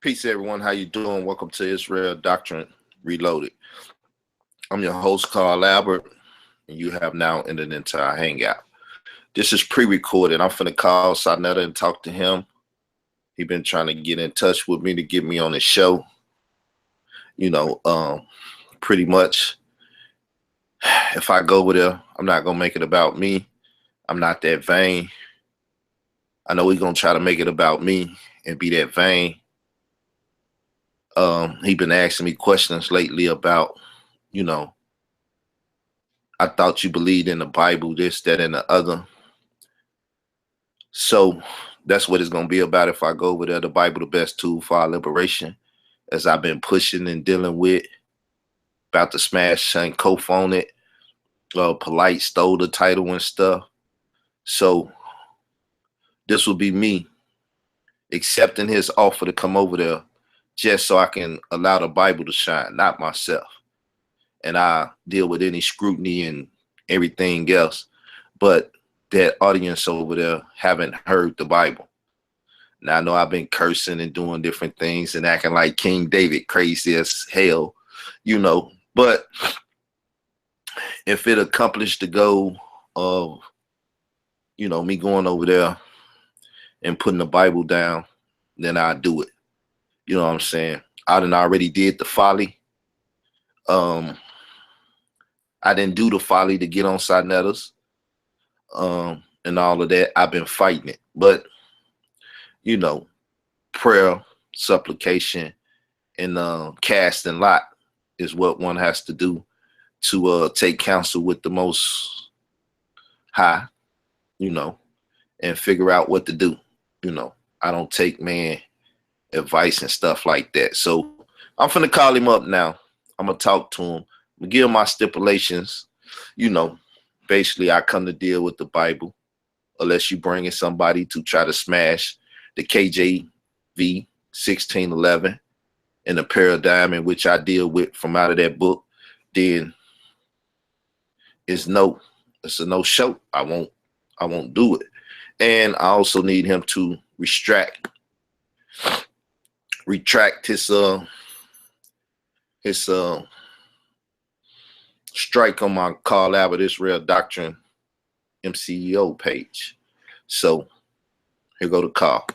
Peace, everyone. How you doing? Welcome to Israel Doctrine Reloaded. I'm your host, Carl Albert, and you have now entered into our hangout. This is pre-recorded. I'm finna call Sarnetta and talk to him. He been trying to get in touch with me to get me on his show. Pretty much, if I go over there, I'm not gonna make it about me. I'm not that vain. I know he's gonna try to make it about me and be that vain. He been asking me questions lately about, I thought you believed in the Bible, this, that, and the other. So that's what it's going to be about if I go over there. The Bible, the best tool for our liberation, as I've been pushing and dealing with. About to smash and co-phone it. Polite stole the title and stuff. So this will be me accepting his offer to come over there just so I can allow the Bible to shine, not myself. And I deal with any scrutiny and everything else. But that audience over there haven't heard the Bible. Now, I know I've been cursing and doing different things and acting like King David, crazy as hell, But if it accomplished the goal of, me going over there and putting the Bible down, then I'll do it. You know what I'm saying? I done already did the folly. I didn't do the folly to get on Sarnetta's and all of that. I've been fighting it. But, prayer, supplication, and casting lot is what one has to do to take counsel with the Most High, and figure out what to do. I don't take man advice and stuff like that. So I'm finna call him up now. I'm gonna talk to him. I'm gonna give him my stipulations. Basically I come to deal with the Bible unless you bring in somebody to try to smash the KJV 1611 and the paradigm in which I deal with from out of that book, then it's a no show. I won't do it. And I also need him to retract his strike on my Carl Albert Israel Doctrine MCEO page. So here go the call.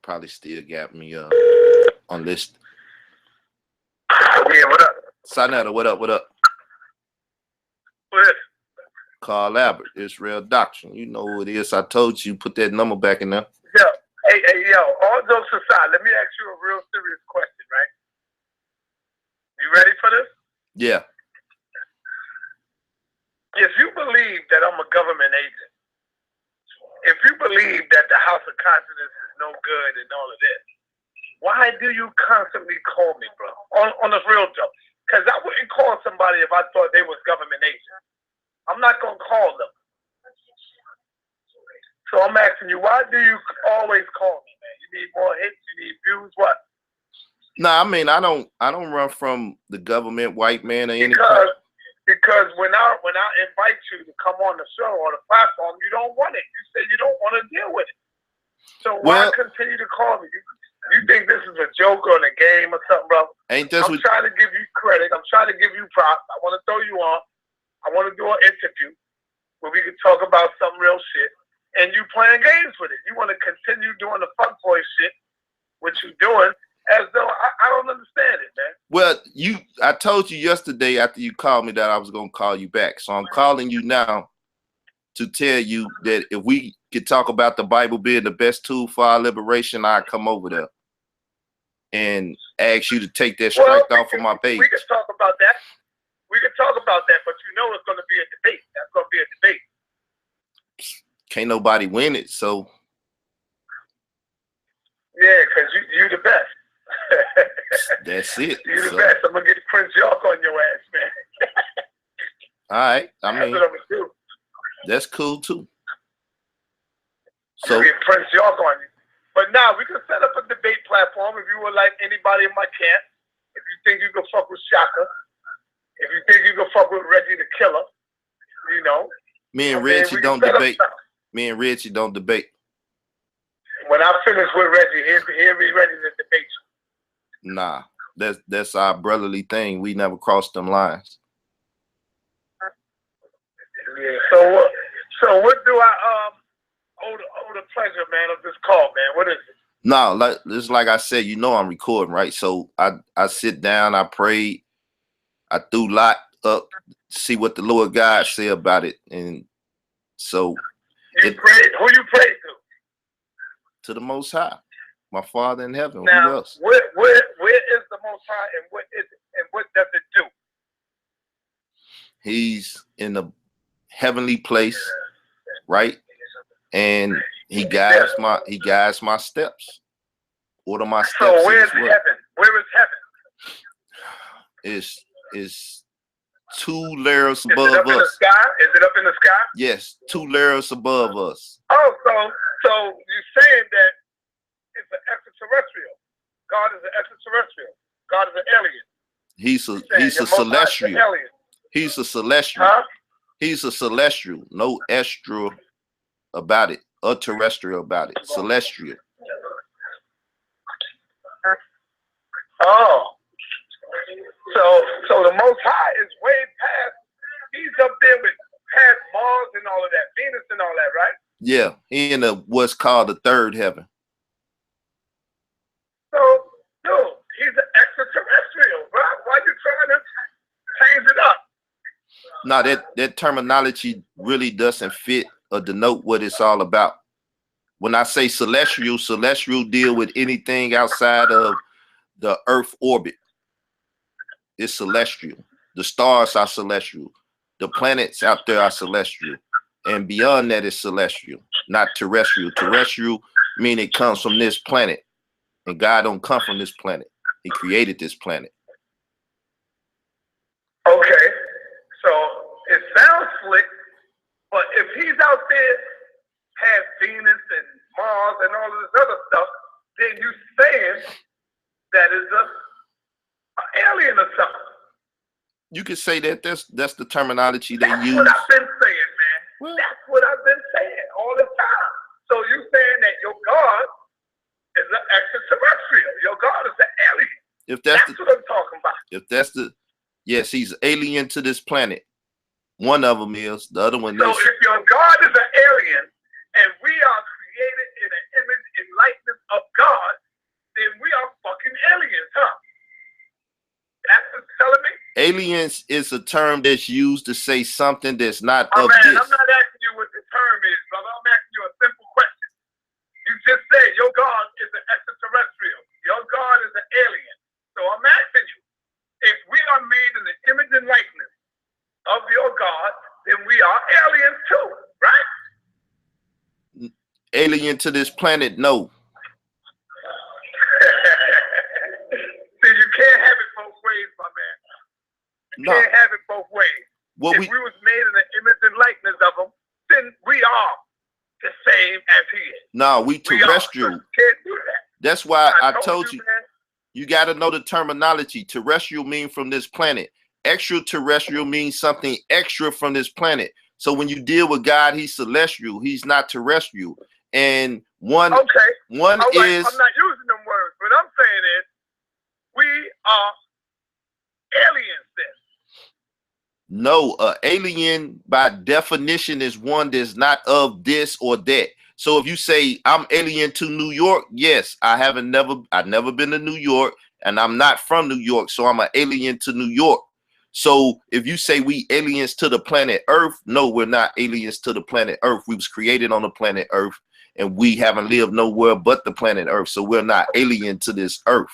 Probably still got me on list. Yeah, what up? Sarnetta, what up? What? Carl Albert, Israel Doctrine. You know who it is. I told you, put that number back in there. Yo, hey, all jokes aside, let me ask you a real serious question, right? You ready for this? Yeah. If you believe that I'm a government agent, if you believe that the House of Consciousness is no good and all of this, why do you constantly call me, bro? On a real joke. Because I wouldn't call somebody if I thought they was government agents. I'm not going to call them. So I'm asking you, why do you always call me, man? You need more hits? You need views? What? No, I mean, I don't run from the government, white man, or anything. Because when I invite you to come on the show or the platform, you don't want it. You say you don't want to deal with it. So why continue to call me? You think this is a joke or a game or something, bro? I'm trying to give you credit. I'm trying to give you props. I want to throw you on. I want to do an interview where we can talk about some real shit. And you playing games with it. You want to continue doing the fuckboy shit, what you doing, as though I don't understand it, man. Well, I told you yesterday after you called me that I was going to call you back. So I'm calling you now to tell you that if we could talk about the Bible being the best tool for our liberation, I'd come over there and ask you to take that strike off of my page. We can talk about that. But you know it's going to be a debate. That's going to be a debate. Can't nobody win it, so. Yeah, because you the best. That's it. You the best. I'm going to get Prince York on your ass, man. All right. That's what I'm going to do. That's cool too. So Prince York on you. But now we can set up a debate platform if you would like anybody in my camp. If you think you can fuck with Shaka, if you think you can fuck with Reggie the Killer, you know. Me and Reggie don't debate. Me and Reggie don't debate. When I finish with Reggie, he'll be ready to debate you. Nah, that's our brotherly thing. We never crossed them lines. Yeah. So what do I owe the pleasure, man, of this call, man? What is it? No, like I said, you know I'm recording, right? So I sit down, I prayed, I threw lot up, see what the Lord God say about it, and so you prayed. Who you prayed to? To the Most High, my Father in heaven. Now, who else? Where is the Most High, and what is it, and what does it do? He's in a heavenly place, right? And he guides my steps. Order my steps. So where's heaven? Where is heaven? It's 2 layers above us. Is it up in the sky? Is it up in the sky? Yes, 2 layers above us. Oh, so you're saying that it's an extraterrestrial. God is an extraterrestrial. God is an alien. He's a celestial. He's a celestial. Huh? He's a celestial. No extra about it. Or terrestrial about it. Celestial. Oh. So the Most High is way past. He's up there with past Mars and all of that, Venus and all that, right? Yeah, he in what's called the 3rd heaven. So, dude, he's an extraterrestrial, bro. Why you trying to change it up? No, that terminology really doesn't fit or denote what it's all about. When I say celestial deal with anything outside of the Earth orbit. It's celestial. The stars are celestial. The planets out there are celestial. And beyond that is celestial, not terrestrial. Terrestrial mean it comes from this planet. And God don't come from this planet. He created this planet. Okay. So it sounds slick, but if he's out there past Venus and Mars and all of this other stuff, then you saying that is an alien or something. You could say that that's the terminology they use. That's what I've been saying, man. Well, that's what I've been saying all the time. So you saying that your God is an extraterrestrial. Your God is an alien. If that's what I'm talking about. If that's yes, he's alien to this planet. One of them is. The other one is. So if your God is an alien and we are created in an image and likeness of God, then we are fucking aliens, huh? That's what you're telling me? Aliens is a term that's used to say something that's not of this. I'm not asking you what the term is, brother. I'm asking you a simple question. You just said your God is an extraterrestrial. Your God is an alien. So I'm asking you, if we are made in the image and likeness of your God, then we are aliens too, right? Alien to this planet, no. See, you can't have it both ways, my man. You can't have it both ways. If we was made in the image and likeness of him, then we are the same as he is. No, we terrestrial. You can't do that. That's why I told you, you got to know the terminology. Terrestrial means from this planet. Extraterrestrial means something extra from this planet. So when you deal with God, he's celestial. He's not terrestrial. And one is. I'm not using them words. What I'm saying is, we are aliens then. No, alien by definition is one that's not of this or that. So if you say I'm alien to New York, yes, I've never been to New York, and I'm not from New York, so I'm an alien to New York. So if you say we aliens to the planet Earth, no, we're not aliens to the planet Earth. We was created on the planet Earth, and we haven't lived nowhere but the planet Earth. So we're not alien to this Earth.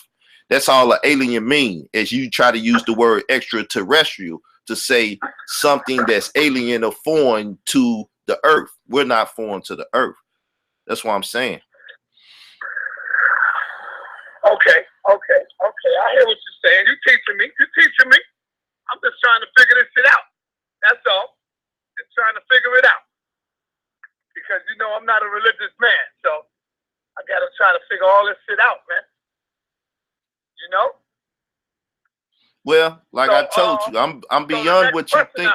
That's all an alien mean, as you try to use the word extraterrestrial to say something that's alien or foreign to the Earth. We're not foreign to the Earth. That's what I'm saying. Okay. I hear what you're saying. You're teaching me. I'm just trying to figure this shit out. That's all. Just trying to figure it out. because you know I'm not a religious man, so I gotta try to figure all this shit out, man. You know. Well, like I told you, I'm beyond what you think.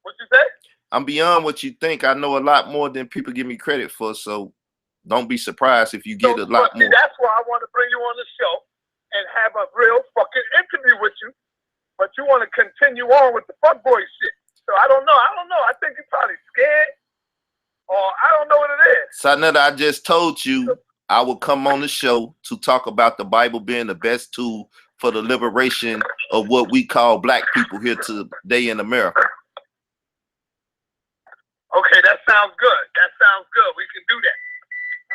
What you say? I'm beyond what you think. I know a lot more than people give me credit for. So don't be surprised if you get a lot more. That's why I want to bring you on the show and have a real fucking interview with you. But you want to continue on with the fuckboy shit. So I don't know. I think you're probably scared, or I don't know what it is. Sanetta, I just told you I will come on the show to talk about the Bible being the best tool for the liberation of what we call black people here today in America. Okay, that sounds good. We can do that.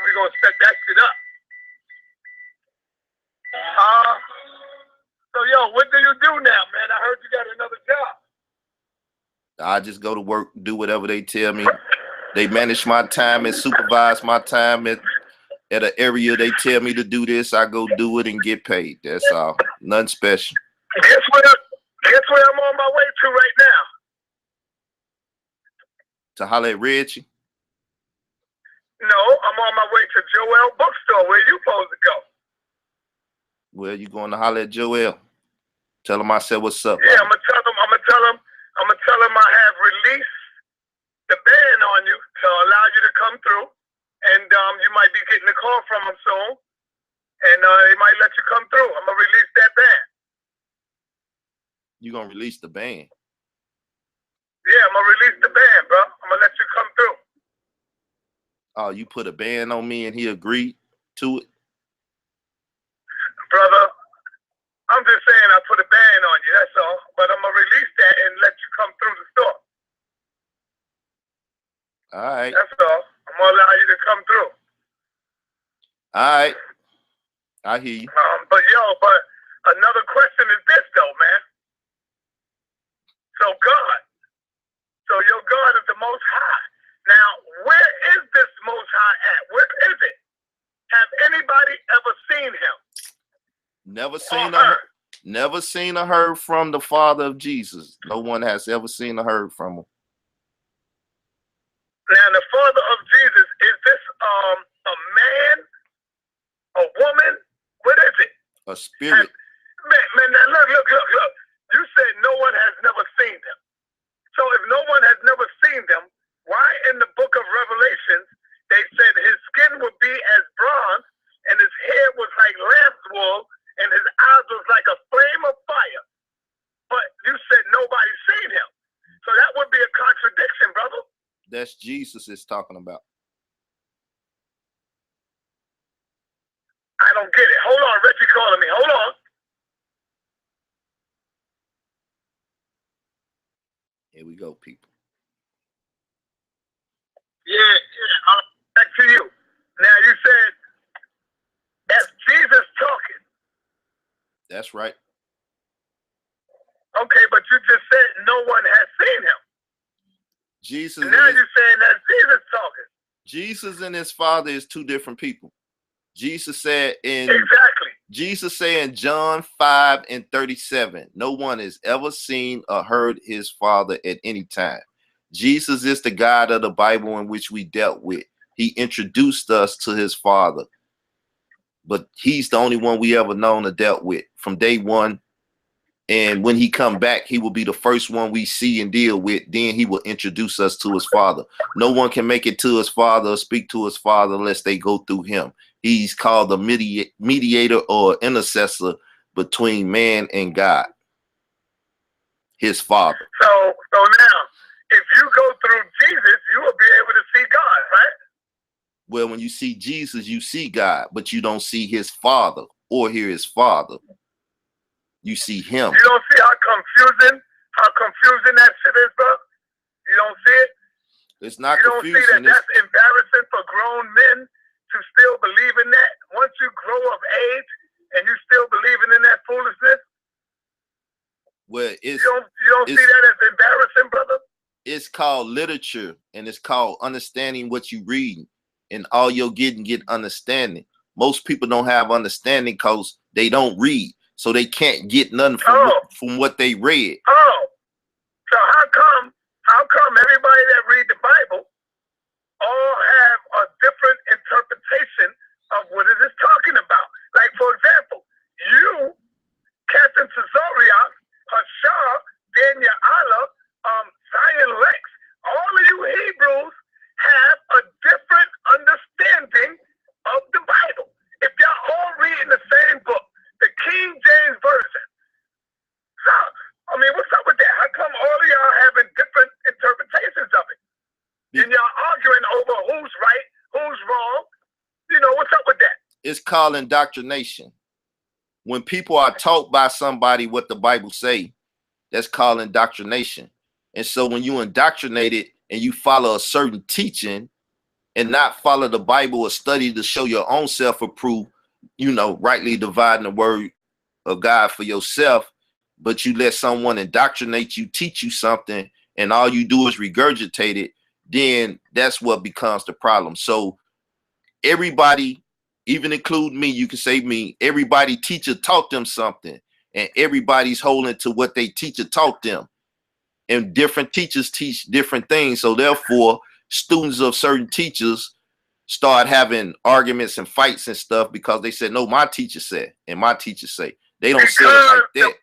We're going to set that shit up. So, yo, what do you do now, man? I heard you got another job. I just go to work, do whatever they tell me. They manage my time and supervise my time at an area they tell me to do this. I go do it and get paid. That's all. Nothing special. Guess where I'm on my way to right now? To holler at Reggie? No, I'm on my way to Joel Bookstore. Where you supposed to go? Well, you going to holler at Joel? Tell him I said what's up. Yeah, I'm gonna tell him I have released the ban on you to allow you to come through, and you might be getting a call from him soon, and he might let you come through. I'm gonna release that ban. You gonna release the ban? Yeah, I'm gonna release the ban, bro. I'm gonna let you come through. Oh, you put a ban on me and he agreed to it? Brother, I'm just saying I put a ban on you, that's all. But I'm gonna release that and let you come through the store. All right. That's all. I'm gonna allow you to come through. All right. I hear you. But another question is this though, man. So your God is the Most High. Now, where is this Most High at? Where is it? Have anybody ever seen him? Never seen or heard from the Father of Jesus. No one has ever seen or heard from him. Now, the Father of Jesus, is this a man, a woman? What is it? A spirit. Man, now look. You said no one has never seen them. So if no one has never seen them, why in the book of Revelations they said his skin would be as bronze and his hair was like lamb's wool and his eyes was like a flame of fire? But you said nobody's seen him. So that would be a contradiction, brother. That's Jesus is talking about. I don't get it. Hold on, Reggie calling me. Hold on. Here we go, people. Yeah. Back to you. Now you said that's Jesus talking. That's right. Okay, but you just said no one has seen him. Jesus. And now you're saying that's Jesus talking. Jesus and his Father is two different people. Jesus said in John 5:37, no one has ever seen or heard his Father at any time. Jesus is the God of the Bible in which we dealt with. He introduced us to his Father, but he's the only one we ever known or dealt with from day one. And when he come back, he will be the first one we see and deal with. Then he will introduce us to his Father. No one can make it to his Father or speak to his Father unless they go through him. He's called the mediator or intercessor between man and God, his Father. So now, if you go through Jesus, you will be able to see God, right? Well, when you see Jesus, you see God, but you don't see his Father or hear his Father. You see him. You don't see how confusing that shit is, bro? You don't see it? It's not confusing. You don't see that that's embarrassing for grown men to still believe in that? Once you grow of age and you still believing in that foolishness? Well, you don't see that as embarrassing, brother? It's called literature, and it's called understanding what you read, and all you're getting understanding. Most people don't have understanding because they don't read. So they can't get nothing from what they read. Oh, so how come everybody that read the Bible is called indoctrination. When people are taught by somebody what the Bible say, that's called indoctrination. And so when you indoctrinate it and you follow a certain teaching and not follow the Bible or study to show your own self-approved, you know, rightly dividing the word of God for yourself, but you let someone indoctrinate you, teach you something, and all you do is regurgitate it, then that's what becomes the problem. So everybody, even include me, you can say me, everybody teacher taught them something, and everybody's holding to what they teacher taught them. And different teachers teach different things. So therefore, students of certain teachers start having arguments and fights and stuff because they said, no, my teacher said, and my teacher say. They don't say it like that.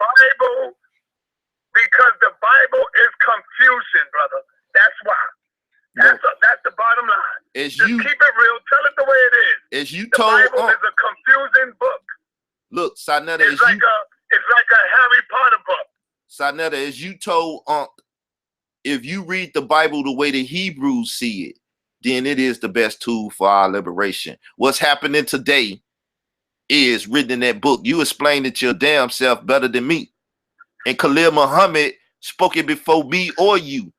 Because the Bible is confusion, brother. That's why. That's the bottom line. Just keep it real. Tell it the way it is. As you the told, Bible is a confusing book. Look, Sanetta, it's like a Harry Potter book. Sanetta, as you told, if you read the Bible the way the Hebrews see it, then it is the best tool for our liberation. What's happening today is written in that book. You explained it your damn self better than me. And Khalil Muhammad spoke it before me or you,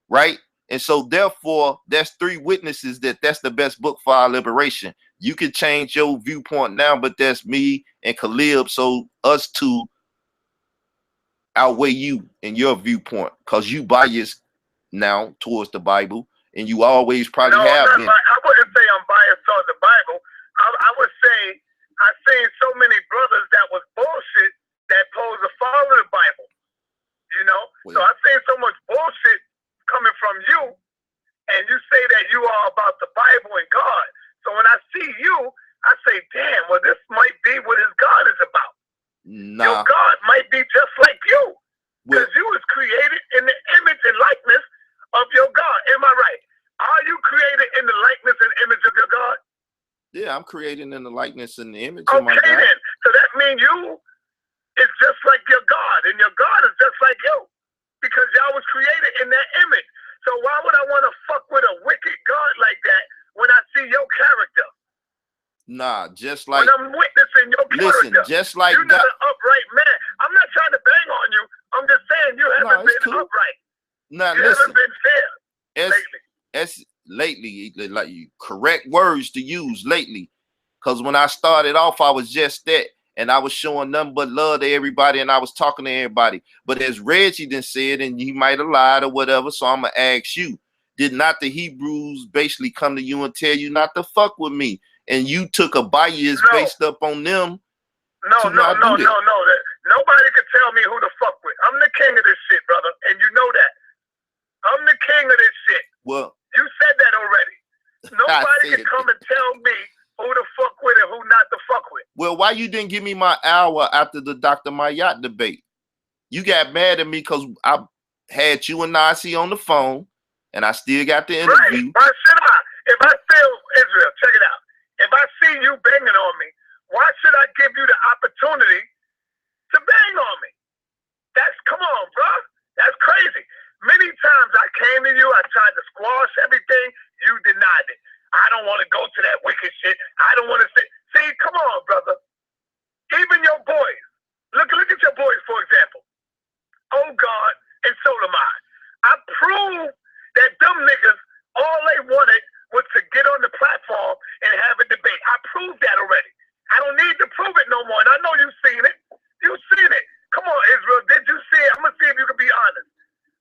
right? And so therefore, that's 3 witnesses that that's the best book for our liberation. You can change your viewpoint now, but that's me and Khalil. So us two outweigh you in your viewpoint because you biased now towards the Bible, and you always probably have been. I wouldn't say I'm biased towards the Bible. I would say I've seen so many brothers that was bullshit that pose to follow the Bible, you know? Well, so I've seen so much bullshit coming from you, and you say that you are about the Bible and God. So when I see you, I say, damn, well, this might be what his God is about. Nah. Your God might be just like you, because you was created in the image and likeness of your God. Am I right? Are you created in the likeness and image of your God? Yeah, I'm created in the likeness and the image of my God. Okay, then. So that means you is just like your God, and your God is just like you, because y'all was created in that image. So why would I want to fuck with a wicked God like that when I see your character? Nah, just like when I'm witnessing your character. Listen, just like you're not an upright man. I'm not trying to bang on you. I'm just saying you haven't been upright. Nah, you haven't been fair lately. Like you correct words to use lately. Because when I started off, I was just that. And I was showing nothing but love to everybody, and I was talking to everybody. But as Reggie done said, and he might have lied or whatever, so I'm going to ask you, did not the Hebrews basically come to you and tell you not to fuck with me? And you took a bias based up on them? No. Nobody could tell me who to fuck with. I'm the king of this shit, brother, and you know that. I'm the king of this shit. Well, you said that already. Nobody can come and tell me who to fuck with and who not to fuck with. Well, why you didn't give me my hour after the Dr. Mayat debate? You got mad at me because I had you and Nasi on the phone, and I still got the interview. Right. Why should I? If I feel, Israel, check it out. If I see you banging on me, why should I give you the opportunity to bang on me? Come on, bro. That's crazy. Many times I came to you, I tried to squash everything, you denied it. I don't want to go to that wicked shit. I don't want to see, come on, brother. Even your boys. Look at your boys, for example. Oh God and Solomon. I proved that them niggas, all they wanted was to get on the platform and have a debate. I proved that already. I don't need to prove it no more. And I know you've seen it. You've seen it. Come on, Israel. Did you see it? I'm going to see if you can be honest.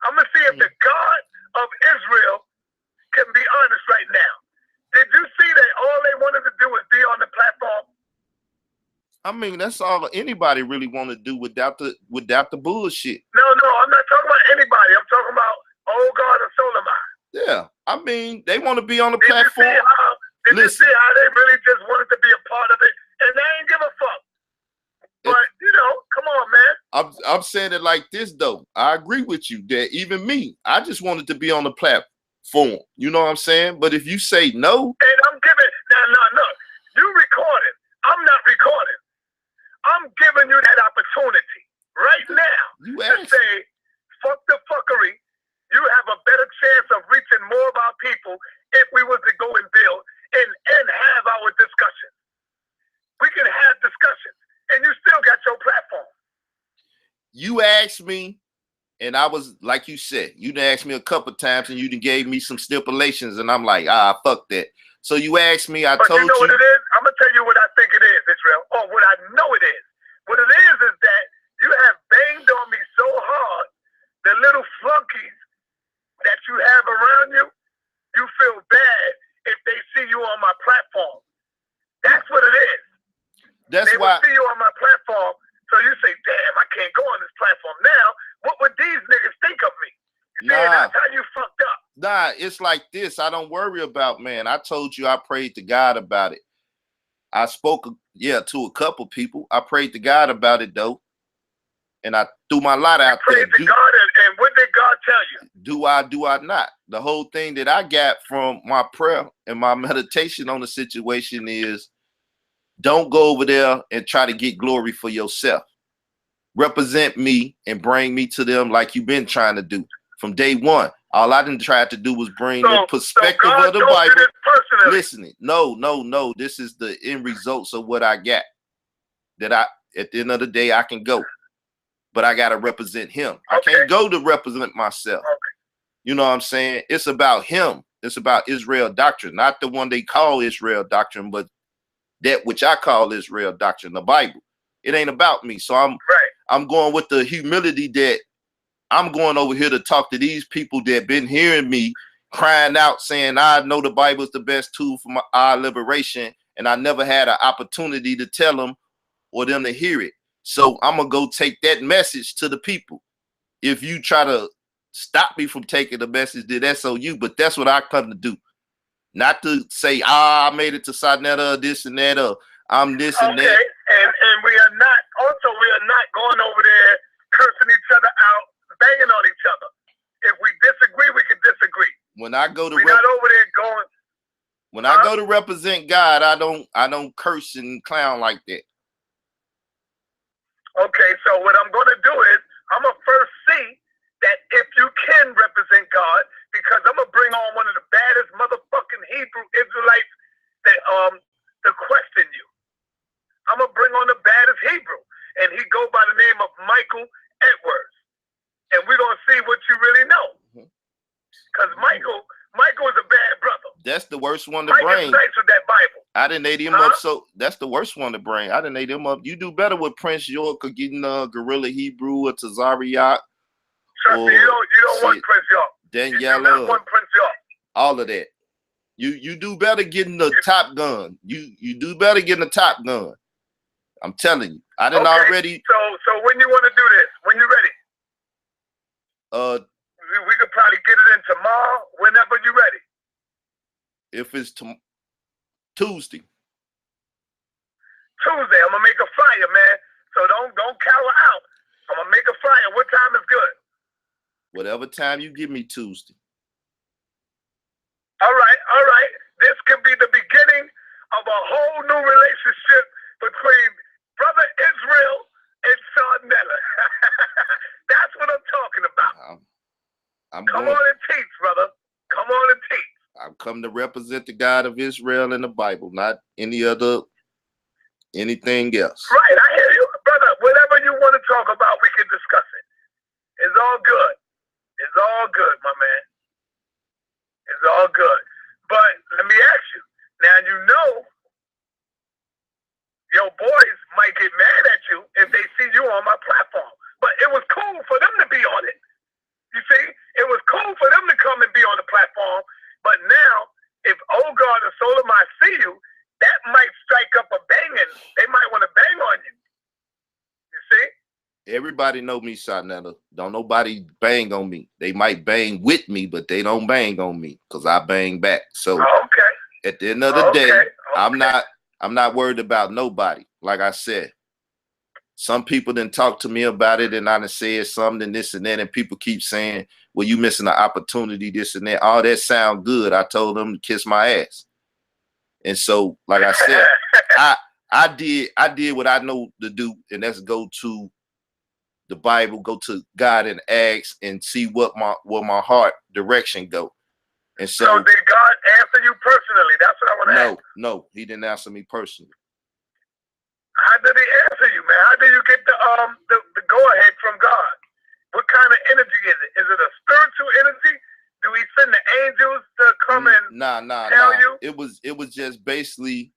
I'm going to see if the God of Israel can be honest right now. Did you see that all they wanted to do was be on the platform? I mean, that's all anybody really want to do without the bullshit. No, I'm not talking about anybody. I'm talking about old God of Solomon. Yeah, I mean, they want to be on the platform. Did you see how they really just wanted to be a part of it, and they ain't give a fuck? But you know, come on, man. I'm saying it like this though. I agree with you that even me, I just wanted to be on the platform. You know what I'm saying? But if you say no, and I'm giving no, you recording. I'm not recording. I'm giving you that opportunity right now to say, fuck the fuckery. You have a better chance of reaching more of our people if we was to go and build and have our discussion. asked me, and I was like you said, you done asked me a couple times, and you done gave me some stipulations, and I'm like, fuck that. So you asked me, I told you. But you know what it is? I'm gonna tell you what I think it is, Israel, or what I know it is. What it is that you have banged on me so hard, the little flunkies that you have around you, you feel bad if they see you on my platform. That's what it is. That's they why will see you on my platform, so you say, damn, I can't go on this platform now. What would these niggas think of me? That's how you fucked up. Nah, it's like this. I don't worry about, man. I told you I prayed to God about it. I spoke, to a couple people. I prayed to God about it, though. And I threw my lot out there. Prayed to God, and what did God tell you? Do I not? The whole thing that I got from my prayer and my meditation on the situation is, don't go over there and try to get glory for yourself. Represent me and bring me to them like you've been trying to do from day one. All I didn't try to do was bring the perspective of the Bible. Listening. No. This is the end results of what I got. That at the end of the day, I can go. But I got to represent him. I can't go to represent myself. You know what I'm saying? It's about him. It's about Israel doctrine, not the one they call Israel doctrine, but that which I call Israel doctrine, the Bible. It ain't about me. So I'm going with the humility that I'm going over here to talk to these people that been hearing me crying out, saying, I know the Bible is the best tool for our liberation. And I never had an opportunity to tell them or them to hear it. So I'm going to go take that message to the people. If you try to stop me from taking the message, then that's on you. But that's what I come to do. Not to say, I made it to Sarnetta, this and that, or I'm this and that. And we are not going over there cursing each other out, banging on each other. If we disagree, we can disagree. When I go to we're not over there going. When I go to represent God, I don't curse and clown like that. Okay, so what I'm going to do is I'm going to first see that if you can represent God, because I'm going to bring on one of the baddest motherfucking Hebrew Israelites that question you. I'm going to bring on the baddest Hebrew, and he go by the name of Michael Edwards. And we're going to see what you really know. Because Michael is a bad brother. That's the worst one to bring. Nice with that Bible. I didn't ate him up, so that's the worst one to bring. I didn't ate him up. You do better with Prince York or getting Gorilla Hebrew or Tazariak. Trust me, you don't want Prince York. Daniela. You do not want Prince York. All of that. You do better getting the Top Gun. You do better getting the Top Gun. I'm telling you. I didn't already. So when you want to do this? When you ready? We could probably get it in tomorrow, whenever you're ready. If it's Tuesday. Tuesday, I'm gonna make a flyer, man. So don't cower out. I'm gonna make a flyer. What time is good? Whatever time you give me Tuesday. All right. This could be the beginning of a whole new relationship between Brother Israel and Sarnetta. That's what I'm talking about. Come on and teach, brother. Come on and teach. I've come to represent the God of Israel in the Bible, not anything else. Right, I hear you. Brother, whatever you want to talk about, we can discuss it. It's all good. It's all good, my man. It's all good. But let me ask you. Now, you know, your boys might get mad at you if they see you on my platform. But it was cool for them to be on it. You see, it was cool for them to come and be on the platform. But now, if Ogard or Solomon see you, that might strike up a banging. They might want to bang on you. You see? Everybody know me, Sarnetta. Don't nobody bang on me. They might bang with me, but they don't bang on me because I bang back. So at the end of the day, I'm not worried about nobody. Like I said. Some people didn't talk to me about it, and I done said something, this and that, and people keep saying, well, you missing an opportunity, this and that. All that sound good. I told them to kiss my ass. And so, like I said, I did what I know to do, and that's go to the Bible, go to God and ask and see what my heart direction go. And so did God answer you personally? That's what I want to ask. No, he didn't answer me personally. How did he answer you, man? How did you get the go ahead from God? What kind of energy is it? Is it a spiritual energy? Do we send the angels to come and tell you? It was just basically,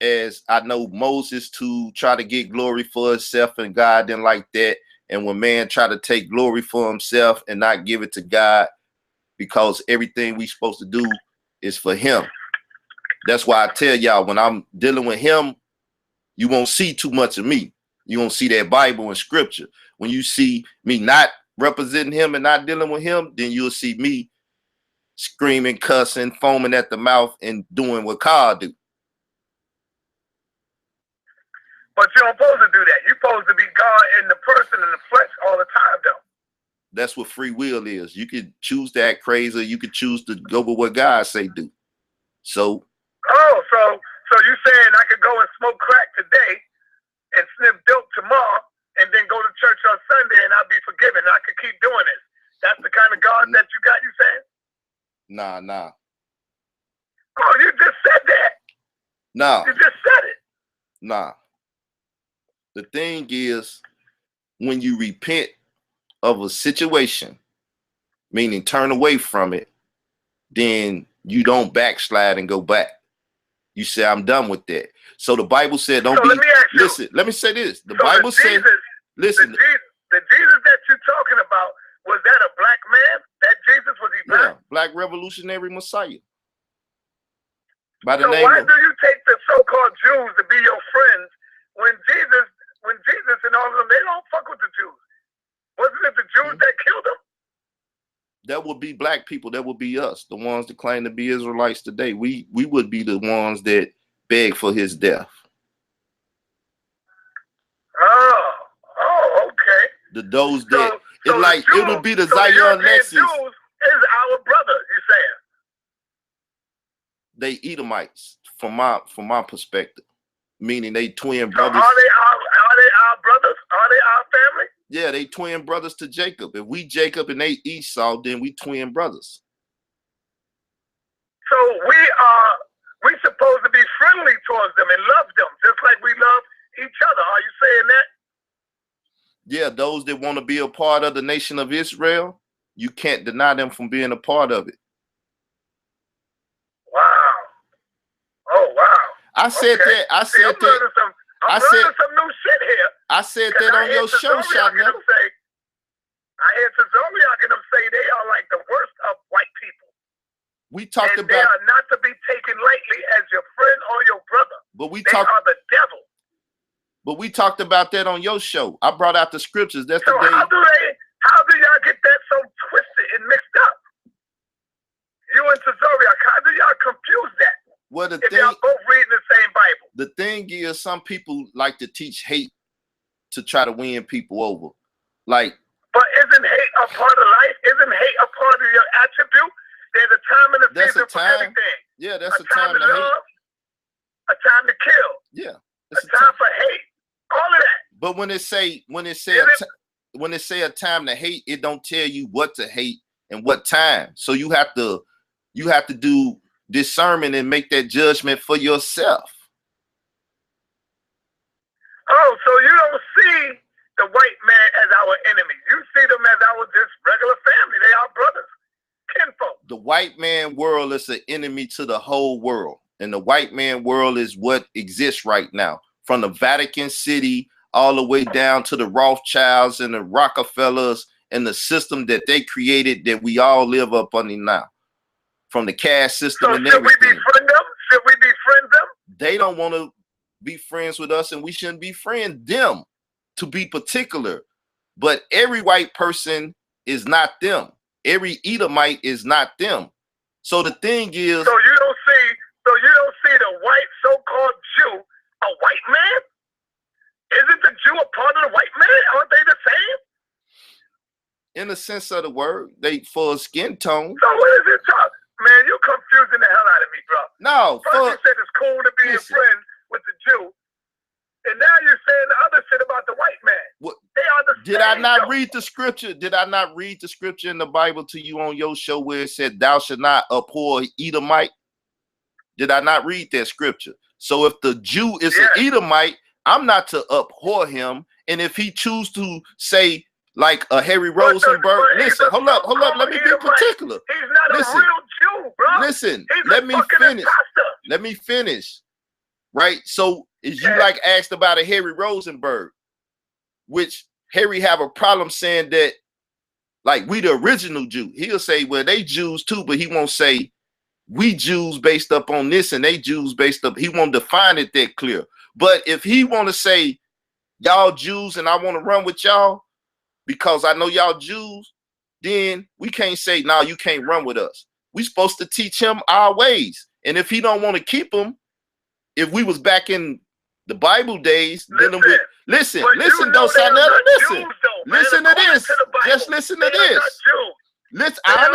as I know Moses to try to get glory for himself, and God didn't like that. And when man try to take glory for himself and not give it to God, because everything we supposed to do is for him. That's why I tell y'all, when I'm dealing with him, you won't see too much of me. You won't see that Bible and scripture. When you see me not representing him and not dealing with him, then you'll see me screaming, cussing, foaming at the mouth, and doing what God do. But you're not supposed to do that. You're supposed to be God in the person, in the flesh all the time, though. That's what free will is. You could choose to act crazy, or you could choose to go with what God say do. So. Oh, so you saying I could go and smoke crack today and sniff dope tomorrow and then go to church on Sunday and I'll be forgiven. I could keep doing this. That's the kind of God that you got, you saying? Nah. Oh, you just said that. Nah. You just said it. Nah. The thing is, when you repent of a situation, meaning turn away from it, then you don't backslide and go back. You say, I'm done with that. So the Bible said, don't be. Listen, let me say this. The Bible said, listen. The Jesus that you're talking about, was that a black man? That Jesus, was he black? Yeah, black revolutionary Messiah. By the so name why of, do you take the so-called Jews to be your friends when Jesus and all of them, they don't fuck with the Jews? Wasn't it the Jews that killed them? That would be black people. That would be us, the ones that claim to be Israelites today. We would be the ones that beg for his death. Oh, okay. Those that it would be the Zion Nexus. Jews is our brother, you saying? They Edomites, from my perspective, meaning they twin So brothers. are they our brothers? Are they our family? Yeah, they twin brothers to Jacob. If we Jacob and they Esau, then we twin brothers. So we supposed to be friendly towards them and love them, just like we love each other. Are you saying that? Yeah, those that want to be a part of the nation of Israel, you can't deny them from being a part of it. Wow. Oh, wow. I said that. I said I'm that. I'm learning some new shit here. I said that on your show, Shot Metal. I hear Tazoriak and them say they are like the worst of white people. We talked and about. They are not to be taken lightly as your friend or your brother. But they are the devil. But we talked about that on your show. I brought out the scriptures. That's so the day. How do y'all get that so twisted and mixed up? You and Tazoriak, how do y'all confuse that? Well, if y'all both reading the same Bible. The thing is, some people like to teach hate to try to win people over. Like, but isn't hate a part of life? Isn't hate a part of your attribute? There's a time and a season for everything. Yeah, that's a time to love, hate. A time to kill. Yeah, a time for hate. All of that. But when it say a time to hate, it don't tell you what to hate and what time. So you have to do discernment and make that judgment for yourself. Oh, so you don't see the white man as our enemy. You see them as our just regular family. They are brothers, kinfolk. The white man world is an enemy to the whole world. And the white man world is what exists right now. From the Vatican City all the way down to the Rothschilds and the Rockefellers and the system that they created that we all live up under now. From the caste system and everything. Should we befriend them? Should we befriend them? They don't want to be friends with us, and we shouldn't befriend them, to be particular. But every white person is not them. Every Edomite is not them. So the thing is, so you don't see the white so-called Jew a white man? Isn't the Jew a part of the white man? Aren't they the same? In the sense of the word, they for skin tone. So what is it talking? Man, you confusing the hell out of me, bro. No, first you said it's cool to be a friend with the Jew, and now you're saying the other shit about the white man. What, they are the did same, I not read the scripture? Did I not read the scripture in the Bible to you on your show where it said, "Thou shalt not abhor Edomite"? Did I not read that scripture? So if the Jew is an Edomite, I'm not to abhor him, and if he choose to say, like a Harry Rosenberg. Listen, hold up. Let me be particular. He's not a real Jew, bro. Listen, let me finish. Let me finish. Right? So, is you like asked about a Harry Rosenberg, which Harry have a problem saying that, like, we the original Jew. He'll say, well, they Jews too, but he won't say we Jews based up on this and they Jews based up. He won't define it that clear. But if he want to say y'all Jews and I want to run with y'all because I know y'all Jews, then we can't say, no, you can't run with us. We supposed to teach him our ways. And if he don't want to keep them, if we was back in the Bible days, listen though, Sanetta, listen to this. Just listen to this. Listen, I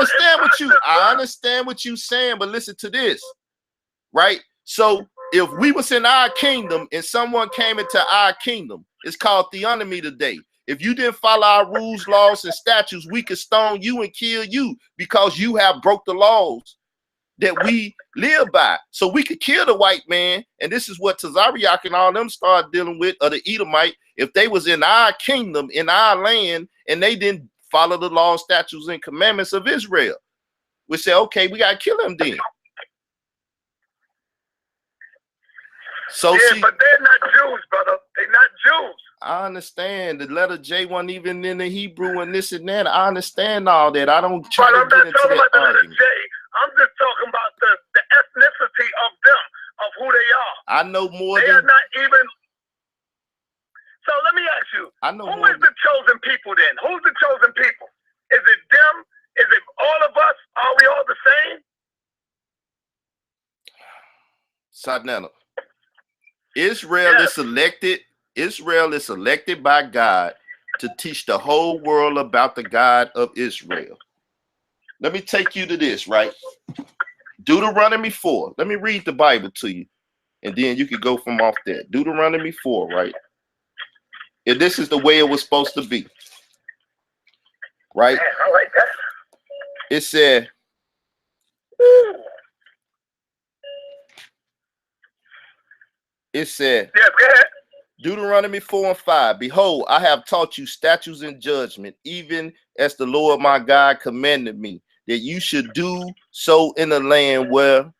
understand what you saying, but listen to this, right? So if we was in our kingdom and someone came into our kingdom, it's called theonomy today. If you didn't follow our rules, laws, and statutes, we could stone you and kill you because you have broke the laws that we live by. So we could kill the white man, and this is what Tazariak and all them started dealing with, or the Edomite, if they was in our kingdom, in our land, and they didn't follow the laws, statutes, and commandments of Israel. We say, okay, we gotta kill them then. So yeah, but they're not Jews, brother. They're not Jews. I understand. The letter J wasn't even in the Hebrew and this and that. I understand all that. I don't try to get into that argument. I'm just talking about the ethnicity of them, of who they are. I know more. They are not even. So let me ask you, who is the chosen people then? Who's the chosen people? Is it them? Is it all of us? Are we all the same? Sadnana. Israel is selected. Israel is selected by God to teach the whole world about the God of Israel. Let me take you to this, right? Deuteronomy 4. Let me read the Bible to you, and then you can go from off there. Deuteronomy 4, right? And this is the way it was supposed to be, right? Man, I like that. It said, yeah, go ahead. Deuteronomy 4 and 5. Behold, I have taught you statutes and judgment, even as the Lord my God commanded me, that you should do so in the land where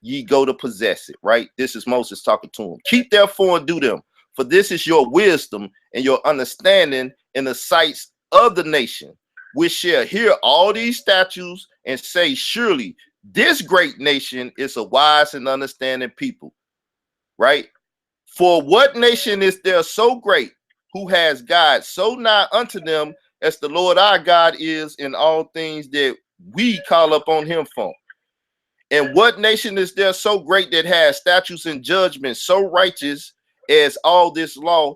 ye go to possess it. Right? This is Moses talking to him. Keep therefore and do them, for this is your wisdom and your understanding in the sights of the nation, which shall hear all these statutes and say, surely this great nation is a wise and understanding people. Right? For what nation is there so great, who has God so nigh unto them as the Lord our God is in all things that we call upon him for? And what nation is there so great that has statutes and judgments so righteous as all this law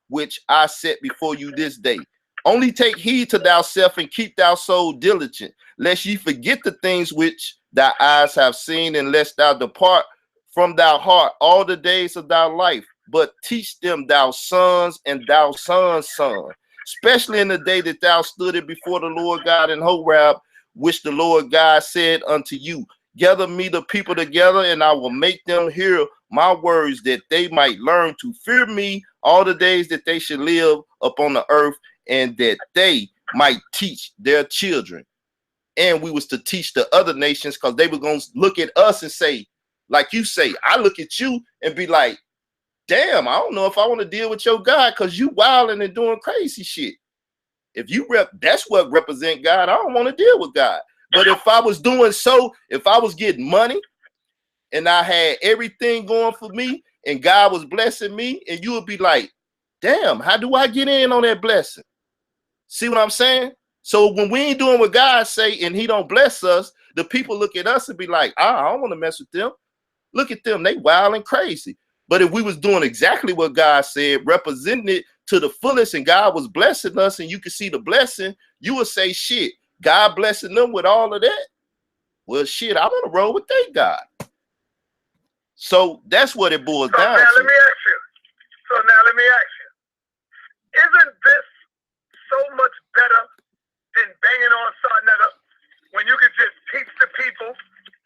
which I set before you this day? Only take heed to thyself and keep thy soul diligent, lest ye forget the things which thy eyes have seen, and lest thou depart from thy heart all the days of thy life, but teach them thou sons and thou sons' son, especially in the day that thou stoodest before the Lord God in Horeb, which the Lord God said unto you, gather me the people together, and I will make them hear my words, that they might learn to fear me all the days that they should live upon the earth, and that they might teach their children. And we was to teach the other nations, because they were going to look at us and say, like you say, I look at you and be like, damn, I don't know if I want to deal with your God, because you wilding and doing crazy shit. If you that's what represent God, I don't want to deal with God. But if I was doing so, if I was getting money and I had everything going for me and God was blessing me, and you would be like, damn, how do I get in on that blessing? See what I'm saying? So when we ain't doing what God say and he don't bless us, the people look at us and be like, I don't want to mess with them. Look at them, they wild and crazy. But if we was doing exactly what God said, representing it to the fullest, and God was blessing us, and you could see the blessing, you would say, shit, God blessing them with all of that? Well, shit, I want to roll with their God. So that's what it boils down to. Now let me ask you. Isn't this so much better than banging on something when you could just teach the people,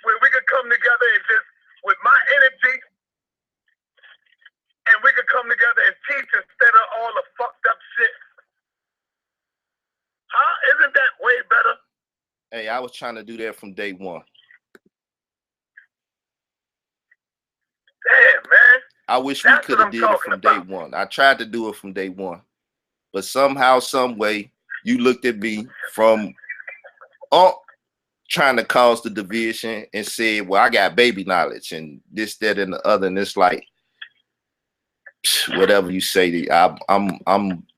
where we could come together and just, with my energy, and we could come together and teach instead of all the fucked up shit? Hey, I was trying to do that from day one. Damn, man. I wish we could have did it from day one. I tried to do it from day one. But somehow, some way, you looked at me from trying to cause the division and said, well, I got baby knowledge and this, that, and the other. And it's like, whatever you say, I'm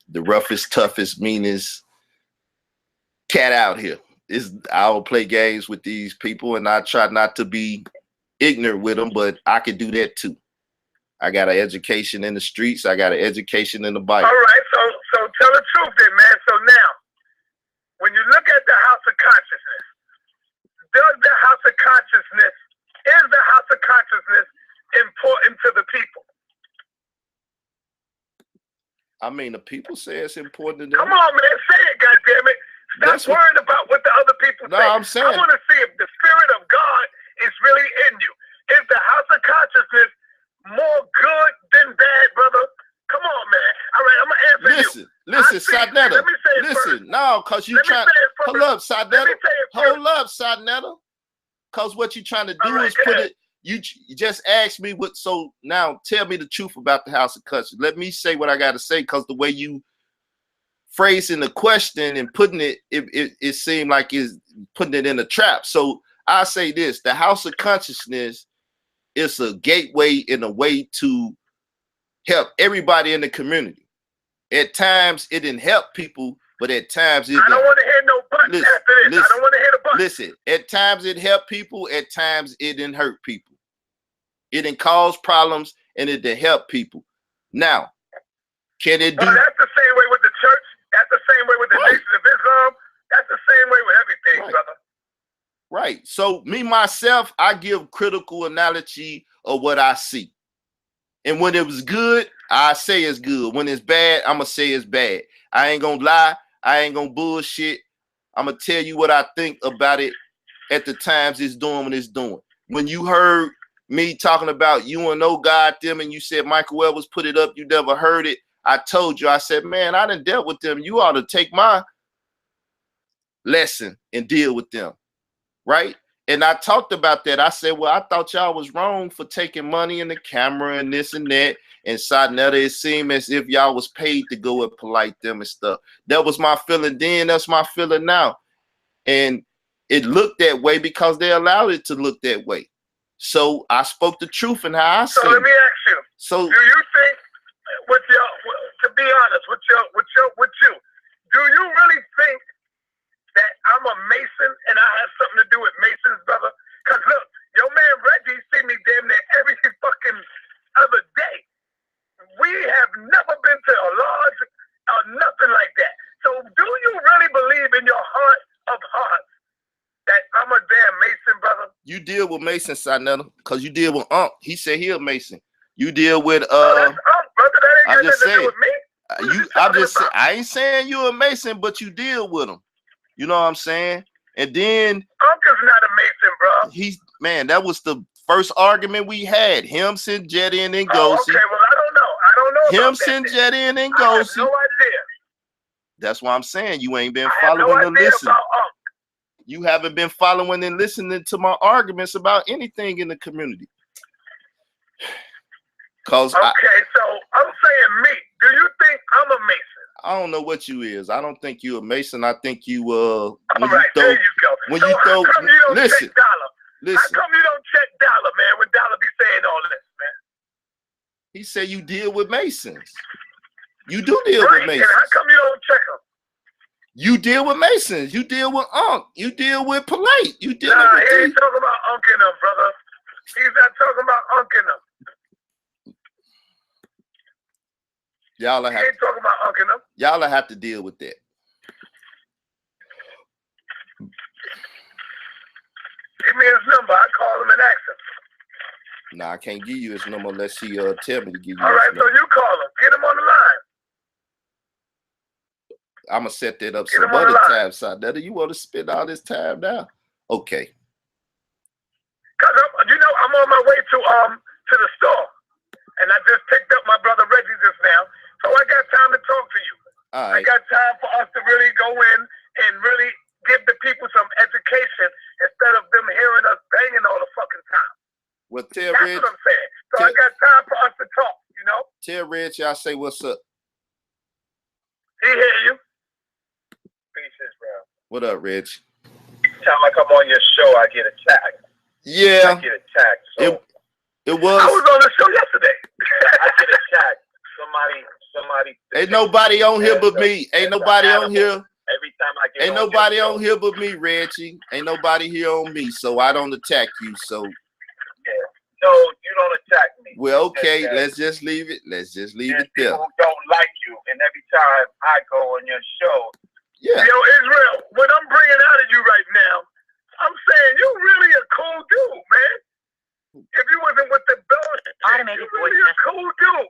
the roughest, toughest, meanest cat out here. I'll play games with these people and I try not to be ignorant with them, but I could do that too. I got an education in the streets. I got an education in the Bible. All right, so tell the truth then, man. So now, when you look at the house of consciousness, is the house of consciousness important to the people? I mean, the people say it's important to them. Come on, man, say it, goddammit. Stop worrying about what the other people say. I'm saying. I want to see if the Spirit of God is really in you. Is the house of consciousness more good than bad, brother? Come on, man. All right, I'm going to answer you. Listen, Sadnetta. Let me say it first. No, because you trying to... Hold up, Sadnetta. Hold up, Sadnetta. Because what you trying to do is put it... You just asked me what... So now tell me the truth about the house of consciousness. Let me say what I got to say, because the way you phrasing the question and putting it seemed like it's putting it in a trap. So I say this: the house of consciousness is a gateway and a way to help everybody in the community. At times it didn't help people, but at times it... I don't want to hear no buts after this. I don't want to hear the buts. Listen, at times it helped people, at times it didn't hurt people. It didn't cause problems and it didn't help people. Now, can it do... Well, that's the same way with the church. That's the same way with the Nation of Islam. That's the same way with everything, brother. Right. So me, myself, I give critical analogy of what I see. And when it was good, I say it's good. When it's bad, I'm going to say it's bad. I ain't going to lie. I ain't going to bullshit. I'm going to tell you what I think about it at the times it's doing what it's doing. When you heard me talking about UNO God them and you said Michael Evers put it up, you never heard it. I told you, I said, man, I done dealt with them. You ought to take my lesson and deal with them, right? And I talked about that. I said, well, I thought y'all was wrong for taking money in the camera and this and that. And Sadnetta, it seemed as if y'all was paid to go and polite them and stuff. That was my feeling then. That's my feeling now. And it looked that way because they allowed it to look that way. So I spoke the truth and how I see it. So let me ask you. So do you think, to be honest, with you, do you really think that I'm a Mason and I have something to do with Masons, brother? Because look, your man Reggie see me damn near every fucking other day. We have never been to a lodge or nothing like that. So do you really believe in your heart of hearts that I'm a damn Mason, brother? You deal with Mason, Sadnetta, because you deal with Unc. He said he a Mason. You deal with that's Unc, brother. That ain't got nothing to do with me. I ain't saying you a Mason, but you deal with him. You know what I'm saying? And then Unc is not a Mason, bro. Man, that was the first argument we had. Him, Sinjetti, and Ngozi. Oh, okay, well, I don't know. Him, Sinjetti, and Ngozi. I have no idea. That's why I'm saying you ain't been following and listening. You haven't been following and listening to my arguments about anything in the community. Okay, so I'm saying me. Do you think I'm a Mason? I don't know what you is. I don't think you a Mason. I think you all right, there you go. When so you throw, how come you don't listen, check Dollar? Listen. How come you don't check Dollar, man? When Dollar be saying all this, man? He said you deal with Masons. You do deal with Masons. And how come you don't check them? You deal with Masons. You deal with Unc. You deal with Polite. You deal with he ain't talking about Unc and them, brother. He's not talking about Unc and them. Y'all ain't talking about Unc and them. Y'all have to deal with that. Give me his number. I call him and ask him. Nah, I can't give you his number unless he tell me to give you. All right, so you call him. Get him on the line. I'm gonna set that up some other time, Sadnetta. You want to spend all this time now? Okay. Cause I'm on my way to the store, and I just picked up my brother Reggie just now, so I got time to talk to you. All right. I got time for us to really go in and really give the people some education Well, tell That's Reg. what I'm saying. So I got time for us to talk, you know? Tell Reg, y'all say what's up. He hear you. Pieces, bro. What up, Reg? Every time I come on your show, I get attacked. Yeah. I get attacked. So it was. I was on the show yesterday. I get attacked. Somebody. Ain't nobody on here but me. Ain't nobody on here. Every time I get Ain't nobody on here but me, Reggie. Ain't nobody here on me, so I don't attack you. So. Yeah. No, you don't attack me. Well, okay, let's just leave it. Let's just leave it there. People who don't like you, and every time I go on your show, yeah. Yo, Israel, what I'm bringing out of you right now, I'm saying you really a cool dude, man. If you wasn't with the bullshit, you really a cool dude.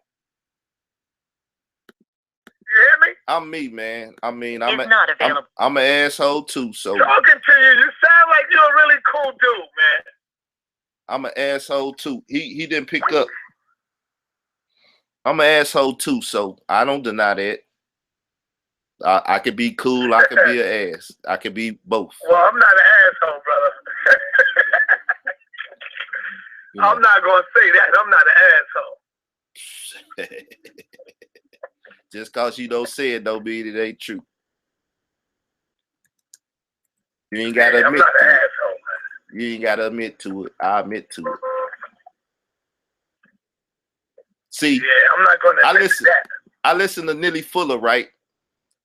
You hear me? I'm me, man. I mean, I'm an asshole too. So talking to you, you sound like you're a really cool dude, man. I'm an asshole too. He didn't pick up. I'm an asshole too, so I don't deny that. I could be cool. I could be an ass. I could be both. Well, I'm not an asshole, brother. Yeah. I'm not gonna say that. I'm not an asshole. Just cause you don't say it don't mean it ain't true. You ain't gotta admit. I'm not an asshole, man. You ain't gotta admit to it. I admit to it. See, yeah, I'm not gonna admit to that. I listen to Nelly Fuller, right?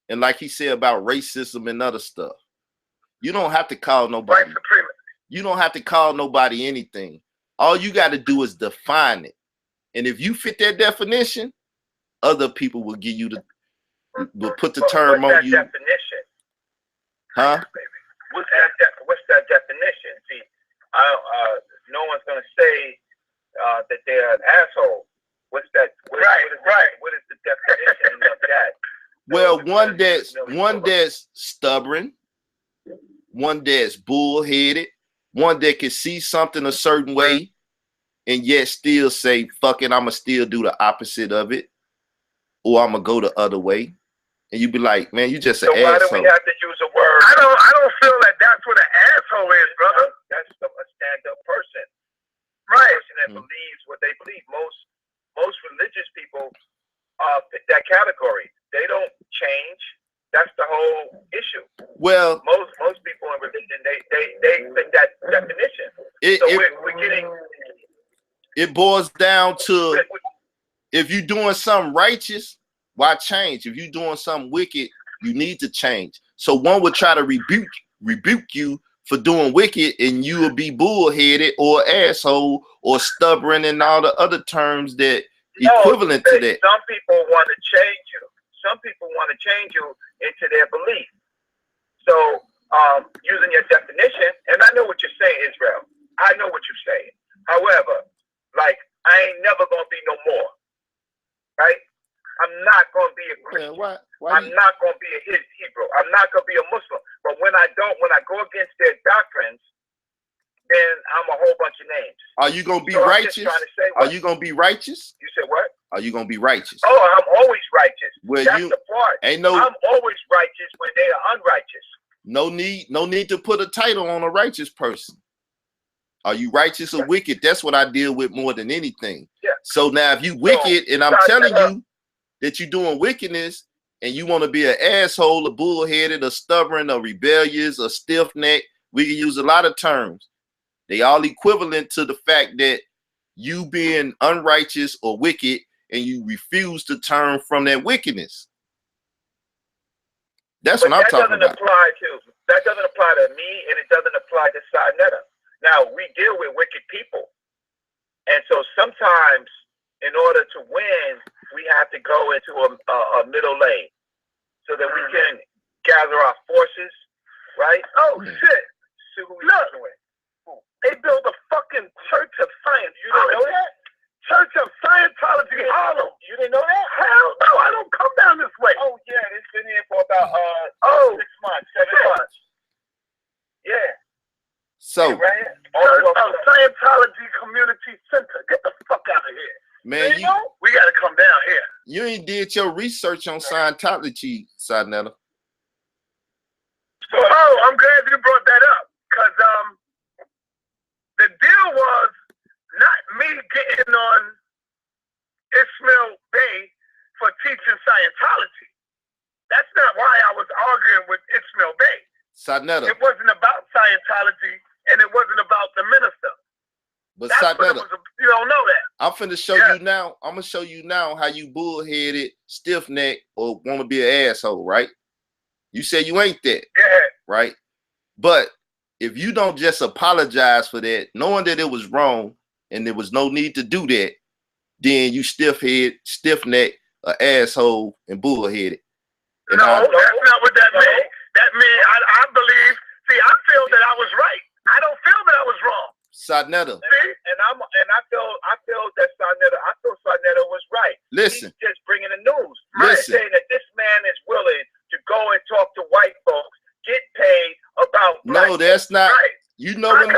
And like he said about racism and other stuff, you don't have to call nobody. You don't have to call nobody anything. All you got to do is define it. And if you fit that definition, other people will give you will put the term on you. Definition? Huh? What's that definition? See, no one's gonna say that they're an asshole. What's that? What is the definition of that? Well, one that's stubborn, one that's bullheaded, one that can see something a certain way and yet still say, fuck it, I'ma still do the opposite of it, or I'ma go the other way. And you be like, man, you just an asshole. Why do we have to use a word? I don't feel like that's what an asshole is, brother. That's a stand-up person. Right. A person that believes what they believe. Most religious people fit that category. They don't change. That's the whole issue. Well, most people in religion they fit that definition. We're getting. It boils down to if you're doing something righteous, why change? If you're doing something wicked, you need to change. So one would try to rebuke you for doing wicked, and you will be bullheaded or asshole or stubborn and all the other terms that equivalent to that. Some people want to change you. Some people want to change you into their belief. So using your definition, and I know what you're saying, Israel. I know what you're saying. However, like I ain't never gonna be no more. Right? I'm not gonna be a Christian. Why I'm not gonna be a Hebrew. I'm not gonna be a Muslim. But when I go against their doctrines, then I'm a whole bunch of names. Are you gonna be righteous? Are you gonna be righteous? You said what? Are you gonna be righteous? Oh, I'm always righteous. Well, that's the part. I'm always righteous when they are unrighteous. No need to put a title on a righteous person. Are you righteous or wicked? That's what I deal with more than anything. Yeah. So now if you wicked and I'm telling you that you're doing wickedness and you want to be an asshole, a bullheaded, a stubborn, a rebellious, a stiff neck, we can use a lot of terms. They all equivalent to the fact that you being unrighteous or wicked and you refuse to turn from that wickedness. That's what I'm talking about. That doesn't apply to me, and it doesn't apply to Sinetta. Now, we deal with wicked people. And so sometimes, in order to win, we have to go into a middle lane so that we can gather our forces, right? Oh, shit. Look, they built a fucking Church of Science. You didn't know that? Church of Scientology in Harlem. You didn't know that? Hell no, I don't come down this way. Oh, yeah, it's been here for about 6 months, 7 months. Yeah. So, Scientology Community Center. Get the fuck out of here. Man, we got to come down here. You ain't did your research on Scientology, Sinetta. Oh, I'm glad you brought that up. Because the deal was not Sarnetta. It wasn't about Scientology, and it wasn't about the minister. But Sarnetta, you don't know that. I'm finna show you now. I'm gonna show you now how you bullheaded, stiff neck, or want to be an asshole, right? You say you ain't that, right? But if you don't just apologize for that, knowing that it was wrong and there was no need to do that, then you stiff neck, an asshole, and bullheaded. And no, that's not what that means. That means I believe. See, I feel that I was right. I don't feel that I was wrong. Sarnetta. See, I feel that Sarnetta was right. Listen, he's just bringing the news. Listen, saying that this man is willing to go and talk to white folks, get paid about. No, that's not. Right. You know when.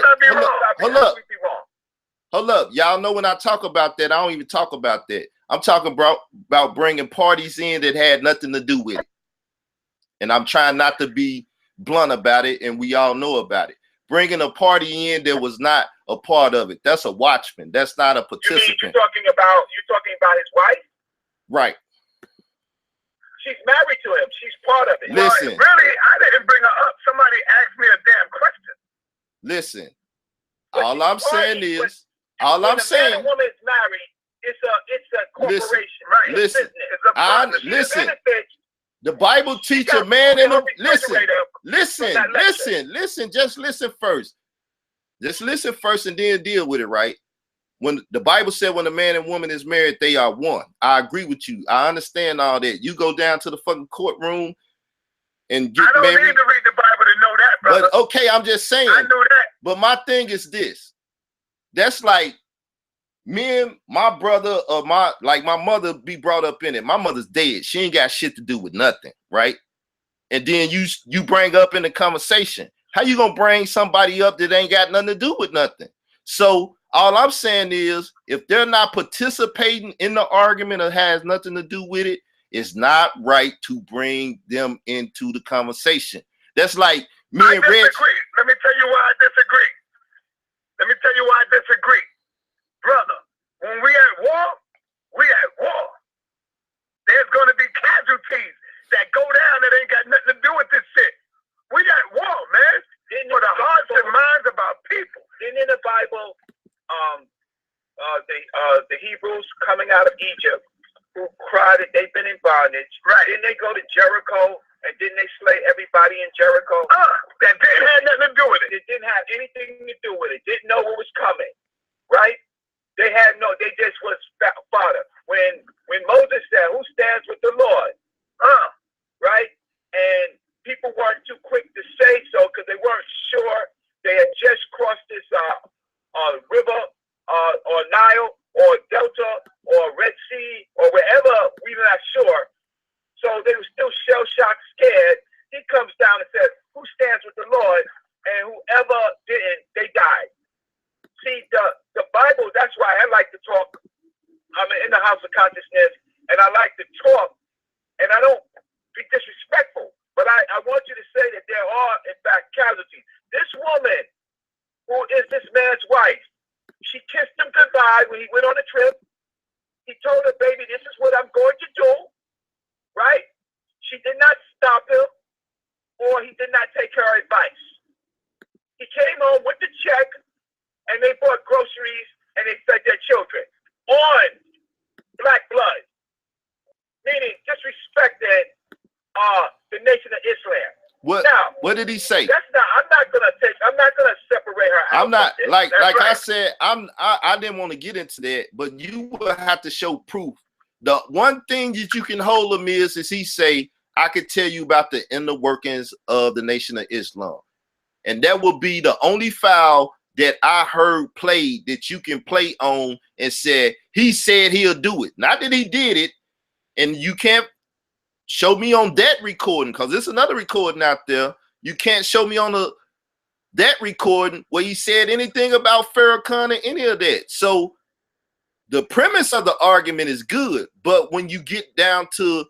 Hold up, y'all know when I talk about that, I don't even talk about that. I'm talking about bringing parties in that had nothing to do with it. And I'm trying not to be blunt about it, and we all know about it. Bringing a party in that was not a part of it. That's a watchman. That's not a participant. You're talking about his wife? Right. She's married to him. She's part of it. Listen. Really, I didn't bring her up. Somebody asked me a damn question. Listen. All I'm saying is, all I'm saying. When a woman is married, it's a corporation, right? Listen. It's a partnership. Listen. The Bible teaches a man in a listen. Just listen first. Just listen first and then deal with it, right? When the Bible said when a man and woman is married, they are one. I agree with you. I understand all that. You go down to the fucking courtroom and get married. I don't need to read the Bible to know that, brother. But okay, I'm just saying. I know that. But my thing is this. That's like me and my brother or my mother be brought up in it. My mother's dead. She ain't got shit to do with nothing, right? And then you bring up in the conversation. How you gonna bring somebody up that ain't got nothing to do with nothing? So all I'm saying is if they're not participating in the argument or has nothing to do with it, it's not right to bring them into the conversation. That's like me and Reg. Let me tell you why I disagree. Brother, when we at war, there's going to be casualties that go down that ain't got nothing to do with this shit. We at war, man. For the hearts and minds of our people. Didn't in the Bible, the Hebrews coming out of Egypt who cried that they've been in bondage. Right. Didn't they go to Jericho and didn't they slay everybody in Jericho? That didn't have nothing to do with it. It didn't have anything to do with it. Didn't know what was coming. Right? They just was fodder. When Moses said, who stands with the Lord? Right? And people weren't too quick to say so because they weren't sure. They had just crossed this river or Nile or Delta or Red Sea or wherever, we were not sure. So they were still shell-shocked, scared. He comes down and says, who stands with the Lord? And whoever didn't, they died. See, the Bible, that's why I like to talk. I'm in the house of consciousness, and I like to talk, and I don't be disrespectful. But I want you to say that there are, in fact, casualties. This woman, who is this man's wife, she kissed him goodbye when he went on a trip. He told her, baby, this is what I'm going to do, right? She did not stop him, or he did not take her advice. He came home with the check, and they bought groceries, and they fed their children on black blood, meaning disrespecting the nation of Islam. What did he say? I'm not gonna separate her out. I'm not like I said. I didn't want to get into that, but you will have to show proof. The one thing that you can hold him is he say, I could tell you about the inner workings of the Nation of Islam, and that will be the only file that I heard played that you can play on and said he said he'll do it. Not that he did it, and you can't show me on that recording because there's another recording out there. You can't show me on that recording where he said anything about Farrakhan or any of that. So the premise of the argument is good, but when you get down to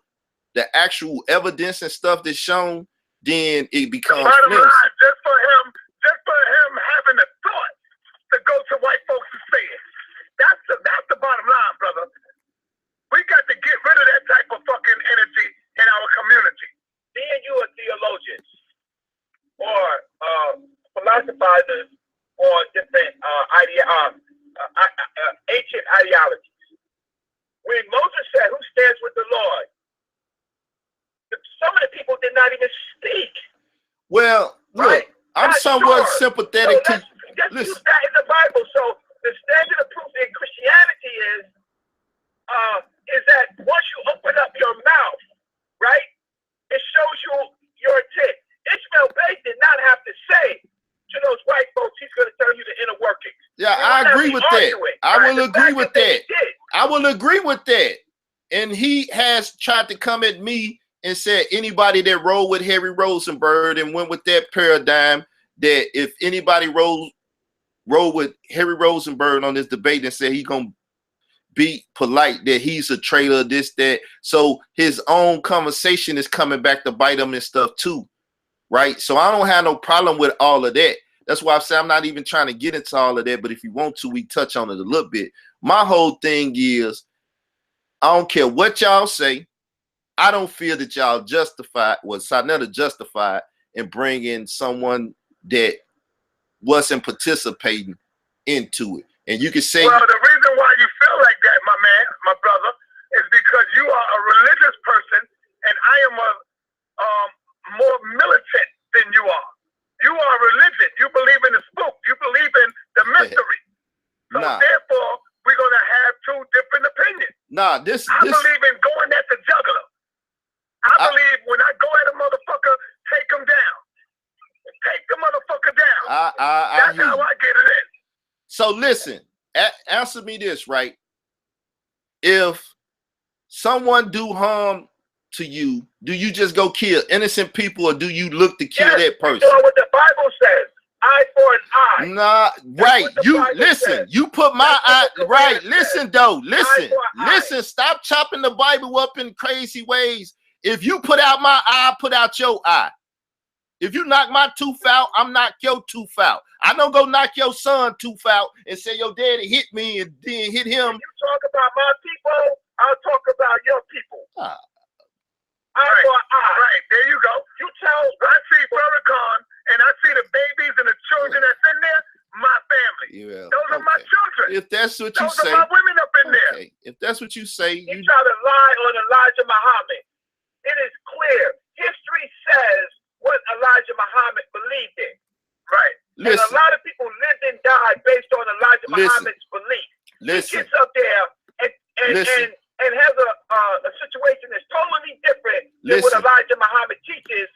the actual evidence and stuff that's shown, then it becomes bottom line, just for him having the thought to go to white folks and say it. That's the bottom line, brother. We got to get rid of that type of fucking energy in our community. Me and you are theologians, or fathers or different ancient ideologies. When Moses said, "Who stands with the Lord?" Some of the people did not even speak. Well, look, right? I'm somewhat sympathetic to. Let's use that in the Bible. So the standard of proof in Christianity is that once you open up your mouth, right, it shows you your intent. Ishmael Bey did not have to say to those white folks, he's going to tell you the inner workings. Yeah, I agree with that. I will agree with that. I will agree with that. And he has tried to come at me and said anybody that rolled with Harry Rosenberg and went with that paradigm, that if anybody rolled with Harry Rosenberg on this debate and said he's going to be polite, that he's a traitor, this, that. So his own conversation is coming back to bite him and stuff too, right? So I don't have no problem with all of that. That's why I say I'm not even trying to get into all of that, but if you want to, we touch on it a little bit. My whole thing is, I don't care what y'all say. I don't feel that y'all justified, Sarnetta justified in bringing someone that wasn't participating into it. And you can say, well, the reason why you feel like that, my man, my brother, is because you are a religious person, and I am a more militant than you are. You are religion. You believe in the spook. You believe in the mystery. So therefore, we're gonna have two different opinions. I believe in going at the juggler. I believe when I go at a motherfucker, take him down. Take the motherfucker down. That's how I get it in. So listen, answer me this, right? If someone do harm to you, do you just go kill innocent people, or do you look to kill that person? You know what the Bible says. Eye for an eye. Nah, right. You listen, you put my eye, right. Listen though, listen, stop chopping the Bible up in crazy ways. If you put out my eye, put out your eye. If you knock my tooth out, I'm knock your tooth out. I don't go knock your son tooth out and say your daddy hit me and then hit him. When you talk about my people, I'll talk about your people. Right, there you go. You tell, I see Farrakhan and I see the babies and the children that's in there, my family. Yeah, those are my children. If that's what you say. Those are my women up in there. If that's what you say. You try to lie on Elijah Muhammad. It is clear. History says what Elijah Muhammad believed in. Right. And a lot of people lived and died based on Elijah Muhammad's belief. He gets up there and has a situation that's totally different than what Elijah Muhammad teaches.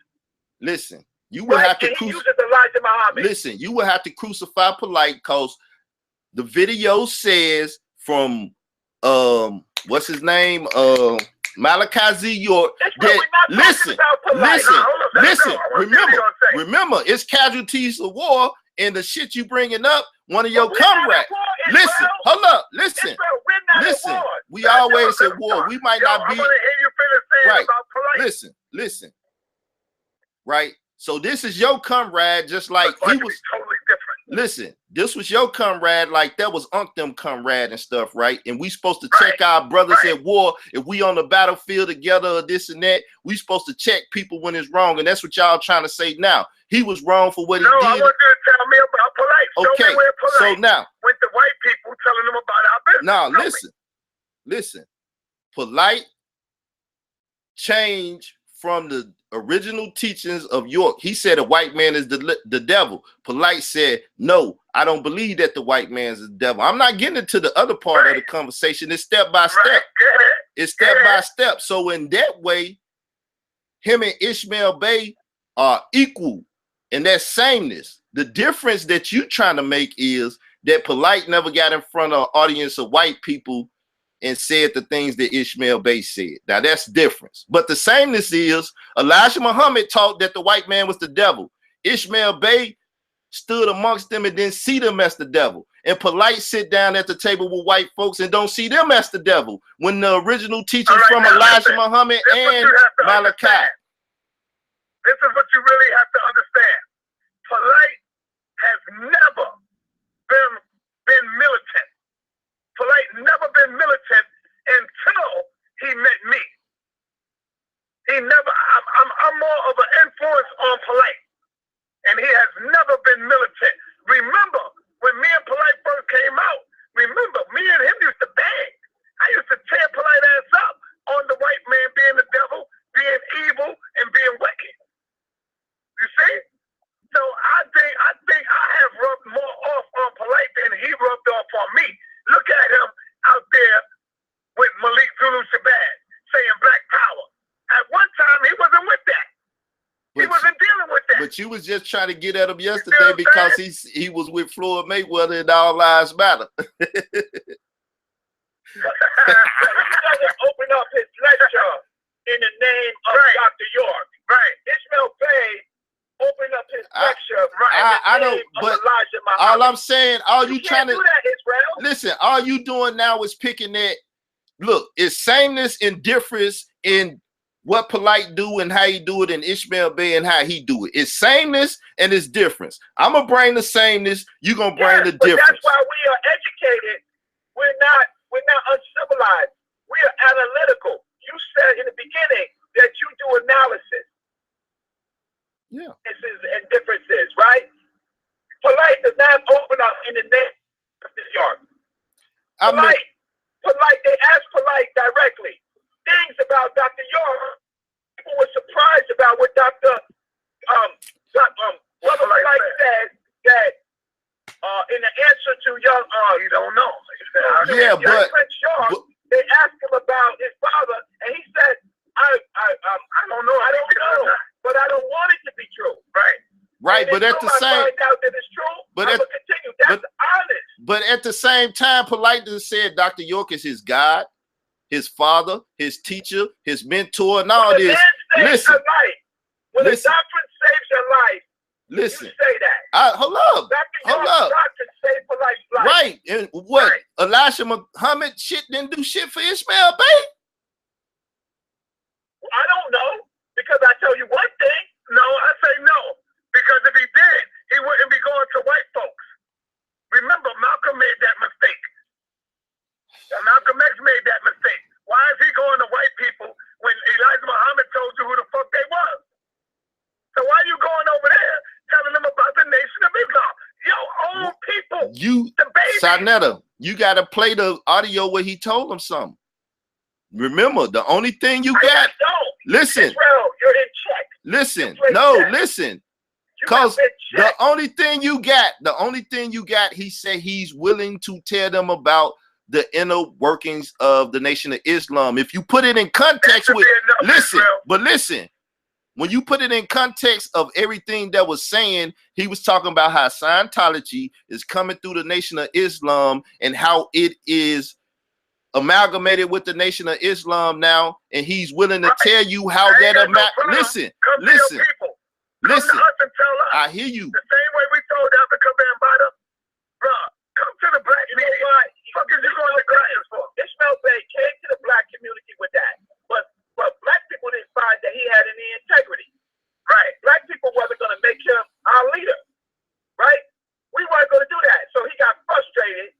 Listen, you will have to uses Elijah Muhammad. Listen, you will have to crucify polite, because the video says from what's his name? Malachi Z. York. Listen. Remember, it's casualties of war, and the shit you bringing up, one of your comrades. Listen, hold up, listen. We always say war. We might not be right. Listen. Right. So this is your comrade, just like he was totally different. Listen, this was your comrade, like that was them comrade and stuff, right? And we supposed to check our brothers at war. If we on the battlefield together or this and that, we supposed to check people when it's wrong. And that's what y'all trying to say now. He was wrong for what he did. I want you to tell me about polite. Show me where polite so now with the white people telling them about our business. Now listen. Polite change from the original teachings of York. He said a white man is the devil. Polite said, no, I don't believe that the white man is the devil. I'm not getting into the other part of the conversation. It's step by step. It's step by step. So in that way, him and Ishmael Bey are equal in that sameness. The difference that you trying to make is that Polite never got in front of an audience of white people and said the things that Ishmael Bey said. Now that's difference. But the sameness is Elijah Muhammad taught that the white man was the devil. Ishmael Bey stood amongst them and didn't see them as the devil. And Polite sit down at the table with white folks and don't see them as the devil, when the original teachings from Elijah Muhammad and Malachi. This is what you really have to understand. Polite has never been militant. Polite never been militant until he met me. He never. I'm more of an influence on Polite, and he has never been militant. Remember, when me and Polite first came out, remember, me and him used to bang. I used to tear Polite ass up on the white man being the devil, being evil, and being wicked. You see? So I think I have rubbed more off on Polite than he rubbed off on me. Look at him out there with Malik Zulu Shabazz saying Black Power. At one time, he wasn't with that. He wasn't dealing with that. But you was just trying to get at him yesterday because he was with Floyd Mayweather and All Lives Matter. He doesn't open up his lecture in the name of Dr. York. Right. Ishmael Bey opened up his lecture in the name of Elijah Muhammad. All I'm saying, all you trying to do that, Israel. Listen, all you doing now is picking that. Look, it's sameness and difference in what Polite do and how he do it, and Ishmael Bey and how he do it. It's sameness and it's difference. I'm gonna bring the sameness. You gonna bring the difference. That's why we are educated. We're not uncivilized. We are analytical. You said in the beginning that you do analysis. Yeah. And differences, right? Polite does not open up in the name of the yard. Polite, they asked Polite directly things about Dr. York. People were surprised about what Dr. Polite said that in the answer to young, you don't know. Yeah, but they asked him about his father, and he said, I don't know, but I don't want it to be true. Right, but at the same, find out that it's true, but I'm gonna continue. That's honest. But at the same time, Polite said Dr. York is his God, his father, his teacher, his mentor, and all this. Listen, when the doctrine saves your life, listen. You say that. Hold up. Doctrine saved Polite's life. Right, and what? Right. Elijah Muhammad didn't do shit for Ishmael Bey. I don't know, because I tell you one thing. No, I say no. Because if he did, he wouldn't be going to white folks. Remember, Malcolm made that mistake. Malcolm X made that mistake. Why is he going to white people when Elijah Muhammad told you who the fuck they was? So why are you going over there telling them about the Nation of Islam? Your own people. Sarnetta, you got to play the audio where he told them something. Remember, the only thing you got. Listen. Israel, you're in check. Listen. Listen. Because the only thing you got, he said he's willing to tell them about the inner workings of the Nation of Islam. If you put it in context with, listen, when you put it in context of everything that was saying, he was talking about how Scientology is coming through the Nation of Islam and how it is amalgamated with the Nation of Islam now, and he's willing to tell you how that listen. Listen, I hear you. The same way we told Africa Bambaataa, bruh, come to the black community. What is you going to classes for? Ishmael Bey came to the black community with that. But black people didn't find that he had any integrity. Right. Black people wasn't going to make him our leader. Right? We weren't going to do that. So he got frustrated.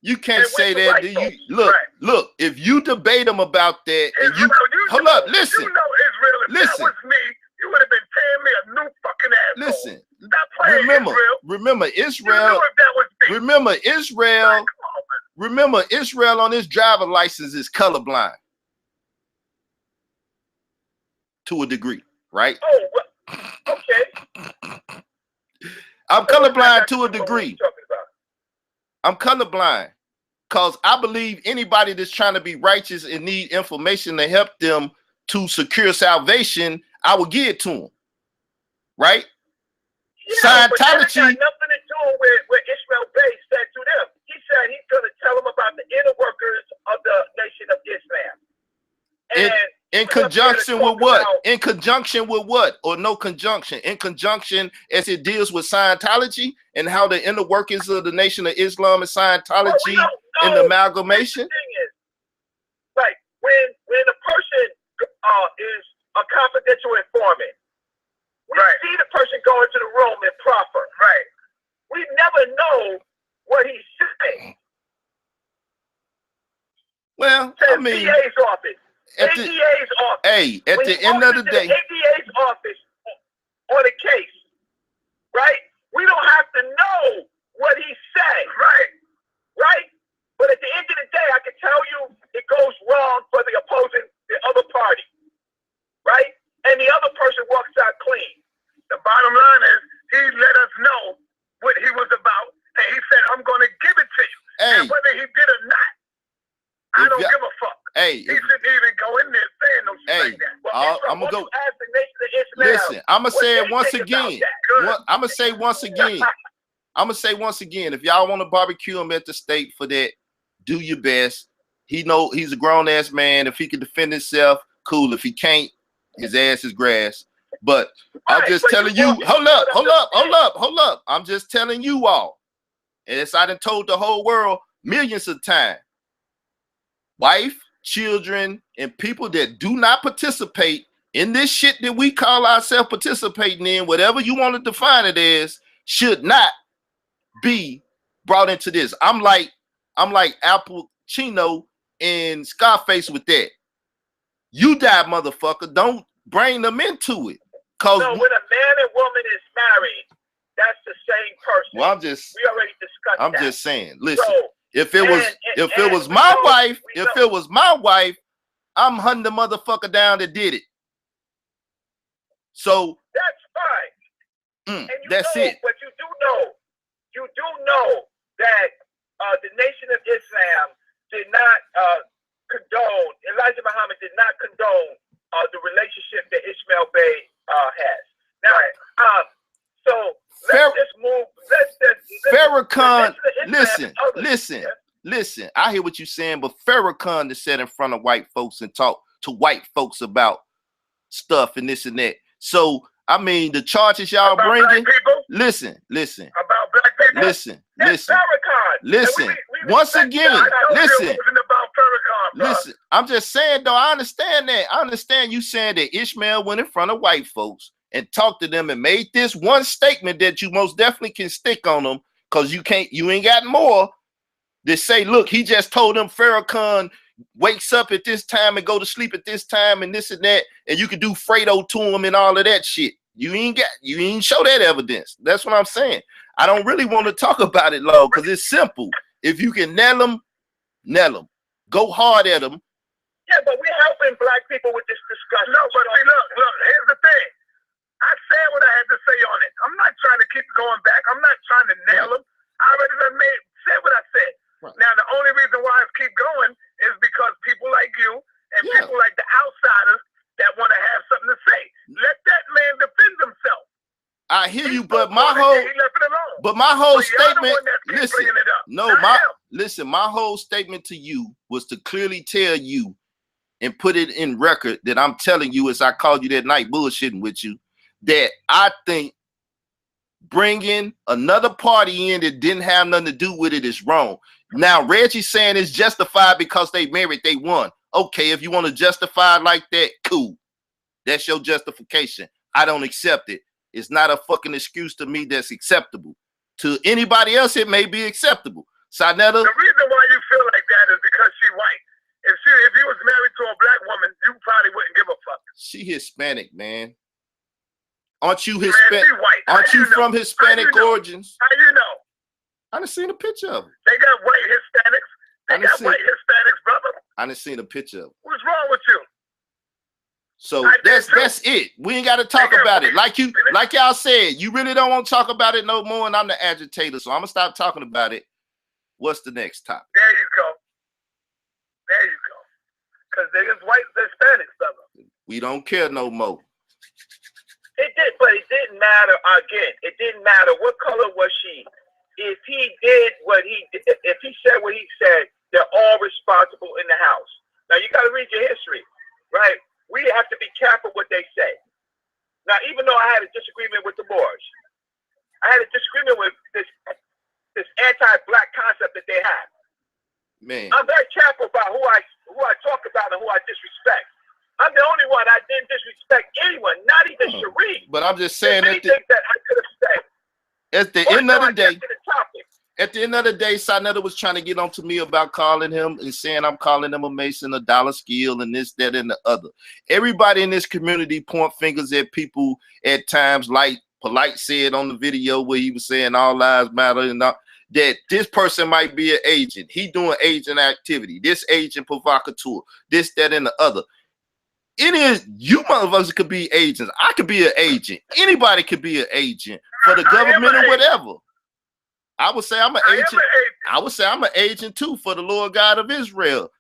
You can't say that. Look, if you debate him about that, and hold up, listen. You know Israel, if that was me, you would have been paying me a new fucking asshole. Listen, stop playing, remember Israel on his driver license is colorblind to a degree, right? Oh, well, okay. I'm colorblind to a degree. I'm colorblind because I believe anybody that's trying to be righteous and need information to help them to secure salvation, I will give it to them, right? Yeah, Scientology. But that got nothing to do with what Ishmael Bey said to them. He said he's going to tell them about the inner workers of the Nation of Islam. And in conjunction with what? In conjunction with what? Or no conjunction? In conjunction as it deals with Scientology and how the inner workings of the Nation of Islam and Scientology and the amalgamation? The thing is, like when a person is a confidential informant, we see the person go into the room and proffer. Right. We never know what he's saying. Well, I mean, ADA's office. ADA's office. Hey, at the end of the day, ADA's office on a case, right? We don't have to know hey, he shouldn't even go in there saying no shit like that. Well, I'm gonna go. Ask the nation of Israel, Listen, I'm gonna say it once again. I'm gonna say once again. If y'all want to barbecue him at the stake for that, do your best. He know he's a grown ass man. If he can defend himself, cool. If he can't, his ass is grass. But I'm just telling you, hold up. I'm just telling you all. And as I done told the whole world millions of times, wife, children, and people that do not participate in this shit that we call ourselves participating in, whatever you want to define it as, should not be brought into this. I'm like Al Pacino and Scarface with that. You die, motherfucker. Don't bring them into it. So when a man and woman is married, that's the same person. Well, we already discussed that. I'm just saying. Listen, so, if it was my wife, I'm hunting the motherfucker down that did it. So that's fine. That's it. But you do know that the Nation of Islam did not condone. Elijah Muhammad did not condone the relationship that Ishmael Bey has. Now, so let's just move. Farrakhan, listen. I hear what you're saying, but Farrakhan to sit in front of white folks and talk to white folks about stuff and this and that. So I mean, the charges y'all bringing. Listen. About black people. Listen. Once again, listen. I'm just saying, though. I understand that. I understand you saying that Ishmael went in front of white folks and talked to them and made this one statement that you most definitely can stick on them, because you ain't got more to say. Look, he just told them Farrakhan wakes up at this time and go to sleep at this time and this and that, and you can do Fredo to him and all of that shit. You ain't show that evidence. That's what I'm saying. I don't really want to talk about it long because it's simple. If you can nail them. Go hard at them. Yeah, but we're helping black people with this discussion. No, but see, look, here's the thing. I said what I had to say on it. I'm not trying to keep going back. I'm not trying to nail them. I already said what I said. Right. Now, the only reason why I keep going is because people like you and people like the outsiders that want to have something to say. Let that man defend himself. I hear you, but my whole statement. Listen, my whole statement to you was to clearly tell you and put it in record that I'm telling you, as I called you that night bullshitting with you, that I think bringing another party in that didn't have nothing to do with it is wrong. Now, Reggie saying it's justified because they married, they won. Okay, if you want to justify it like that, cool. That's your justification. I don't accept it. It's not a fucking excuse to me that's acceptable. To anybody else, it may be acceptable. Sarnetta, the reason why you feel like that is because she's white. If you was married to a black woman, you probably wouldn't give a fuck. She Hispanic, man. Aren't you Hispanic? Aren't you from Hispanic origins? How you know? I done seen a picture of her. They got white Hispanics. White Hispanics, brother. I done seen a picture of her. What's wrong with you? So that's it. We ain't got to talk about it. Like y'all said, you really don't want to talk about it no more, and I'm the agitator, so I'm gonna stop talking about it. What's the next topic? There you go. Because there's white Hispanics, brother. We don't care no more. It did, but it didn't matter. Again, it didn't matter what color was she. If he did what he did, if he said what he said, they're all responsible in the house. Now you got to read your history, right? We have to be careful what they say. Now, even though I had a disagreement with the Moors, I had a disagreement with this anti-black concept that they have. Man, I'm very careful about who I talk about and who I disrespect. I'm the only one. I didn't disrespect anyone, not even Sharif. But I'm just saying that I could have said. At the end of the day, Sarnetta was trying to get on to me about calling him and saying I'm calling him a Mason, a dollar skill, and this, that, and the other. Everybody in this community point fingers at people at times, like Polite said on the video where he was saying all lives matter and all, that this person might be an agent. He doing agent activity. This agent provocateur. This, that, and the other. It is you motherfuckers could be agents. I could be an agent. Anybody could be an agent for the government or whatever. I would say I'm an agent. I would say I'm an agent too for the Lord God of Israel.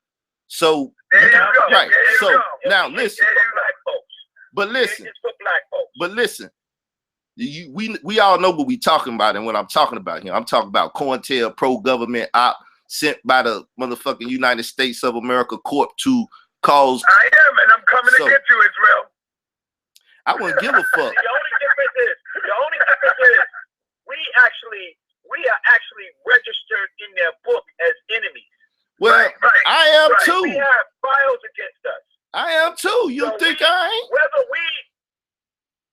So There you go. Right. There you So go. now listen. There you black folks. But listen. It's for black folks. But listen. We all know what we talking about, and what I'm talking about here. I'm talking about COINTEL pro-government op sent by the motherfucking United States of America Corp to cause. I am, and I'm coming to get you, Israel. I wouldn't give a fuck. The only difference is we are actually registered in their book as enemies. Well, right. I am too. We have files against us. I am too. You so think I ain't?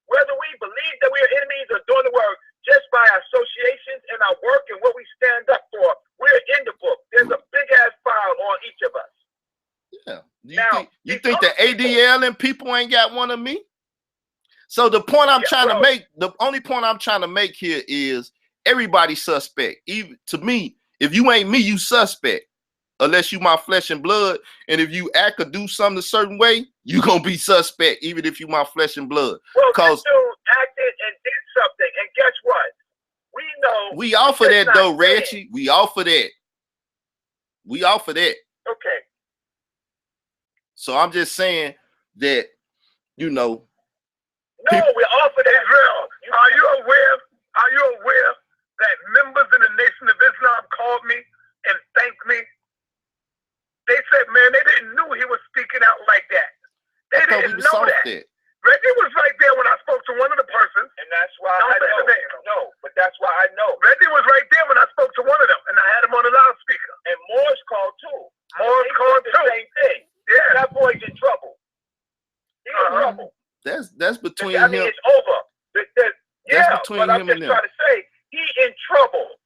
Whether we believe that we are enemies or doing the work, just by our associations and our work and what we stand up for, we're in the book. There's a big ass file on each of us. Yeah. You think the ADL and people ain't got one of me? So the point I'm trying to make, the only point I'm trying to make here is everybody's suspect. Even to me, if you ain't me, you suspect. Unless you my flesh and blood, and if you act or do something a certain way, you gonna be suspect, even if you my flesh and blood. Well, this dude acted and did something, and guess what? We know we off of that though, Reggie. We off of that. We off of that. Okay. So I'm just saying that, you know. No, we're off of that. Israel, are you aware that members in the Nation of Islam called me and thanked me? They said, man, they didn't know he was speaking out like that. They didn't know that. Reggie was right there when I spoke to one of the persons. And that's why I know. No, but that's why I know. Reggie was right there when I spoke to one of them, and I had him on the loudspeaker. And Moore's called too. Moore's called too. The same thing. Yeah. That boy's in trouble. He's in trouble. That's between him. I mean, it's over. That's between him and them. I'm just trying to say, he in trouble.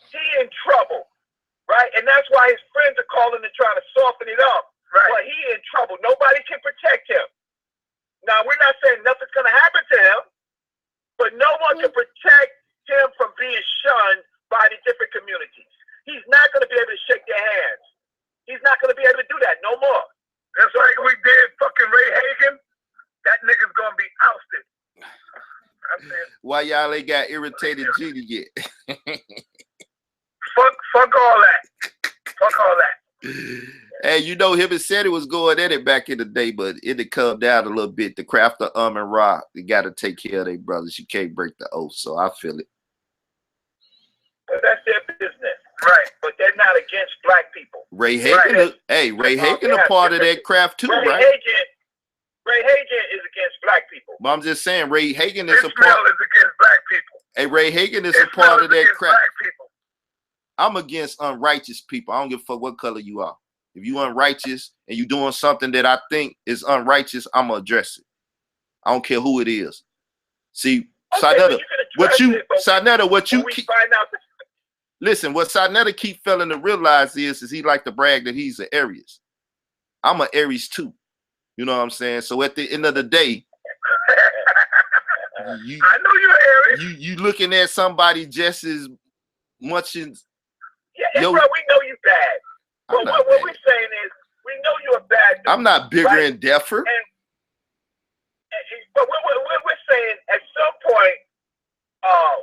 He in trouble. Right? And that's why his friends are calling and trying to soften it up. Right. But he in trouble. Nobody can protect him. Now, we're not saying nothing's going to happen to him, but no one can protect him from being shunned by the different communities. He's not going to be able to shake their hands. He's not going to be able to do that no more. Just like we did fucking Ray Hagan, that nigga's going to be ousted. Why y'all ain't got irritated Genie yet? Fuck all that. Fuck all that. Hey, you know, him and said it was going at it back in the day, but it had come down a little bit. The crafter, and Ra, they got to take care of their brothers. You can't break the oath, so I feel it. But that's their business. Right. But they're not against black people. Ray Hagan, Ray Hagan a part of that craft too, right? Ray Hagan is against black people. But I'm just saying, Ray Hagan is a part. Israel is against black people. Hey, Ray Hagan is a part of that craft. Black people. I'm against unrighteous people. I don't give a fuck what color you are. If you unrighteous and you doing something that I think is unrighteous, I'm gonna address it. I don't care who it is. See, Sarnetta, what you listen, what Sarnetta keep failing to realize is he like to brag that he's an Aries. I'm an Aries too. You know what I'm saying? So at the end of the day, I know you're Aries. You looking at somebody just as much as bro, we know you bad. But what we're saying is, we know you're a bad dude. I'm not bigger and deafer. But what we're saying, at some point,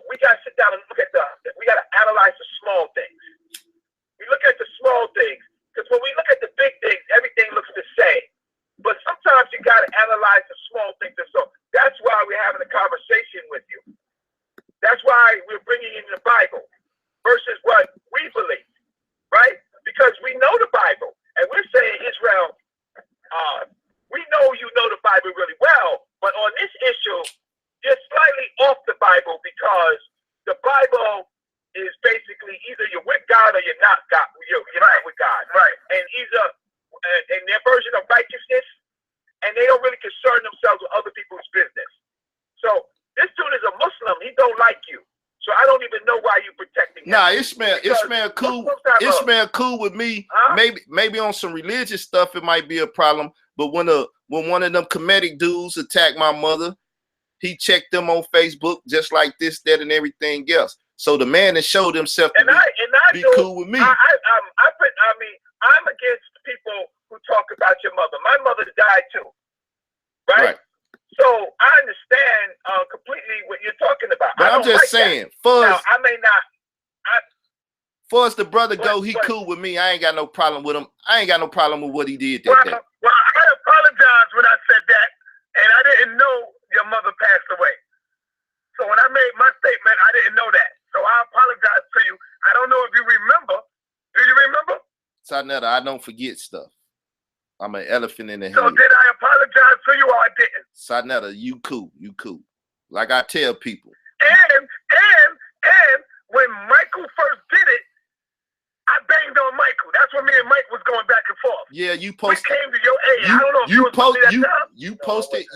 we got to sit down and look at we got to analyze the small things. We look at the small things, because when we look at the big things, everything looks the same. But sometimes you got to analyze the small things. And so that's why we're having a conversation with you. That's why we're bringing in the Bible versus what we believe, right? Because we know the Bible, and we're saying, Israel, we know you know the Bible really well, but on this issue, you're slightly off the Bible, because the Bible is basically either you're with God or you're not God. You're not with God, right? And in their version of righteousness, and they don't really concern themselves with other people's business. So this dude is a Muslim. He don't like you. So I don't even know why you protecting him. Nah, Ishmael cool. Ishmael cool with me. Maybe on some religious stuff it might be a problem. But when one of them comedic dudes attacked my mother, he checked them on Facebook just like this, that, and everything else. So the man that showed himself to be cool with me. I'm against people who talk about your mother. My mother died too, right? So I understand completely what you're talking about. But I'm just saying, Fuzz. Now, I may not. far as the brother go, he cool with me. I ain't got no problem with him. I ain't got no problem with what he did that day. Well, I apologize when I said that, and I didn't know your mother passed away. So when I made my statement, I didn't know that. So I apologize to you. I don't know if you remember. Do you remember? Sarnetta, I don't forget stuff. I'm an elephant in the head. So did I apologize to you or I didn't? Sarnetta, you cool. You cool. Like I tell people. And when Michael first did it, I banged on Michael. That's when me and Mike was going back and forth. Yeah, you posted. We came to your aid. I don't know if you was with me that time.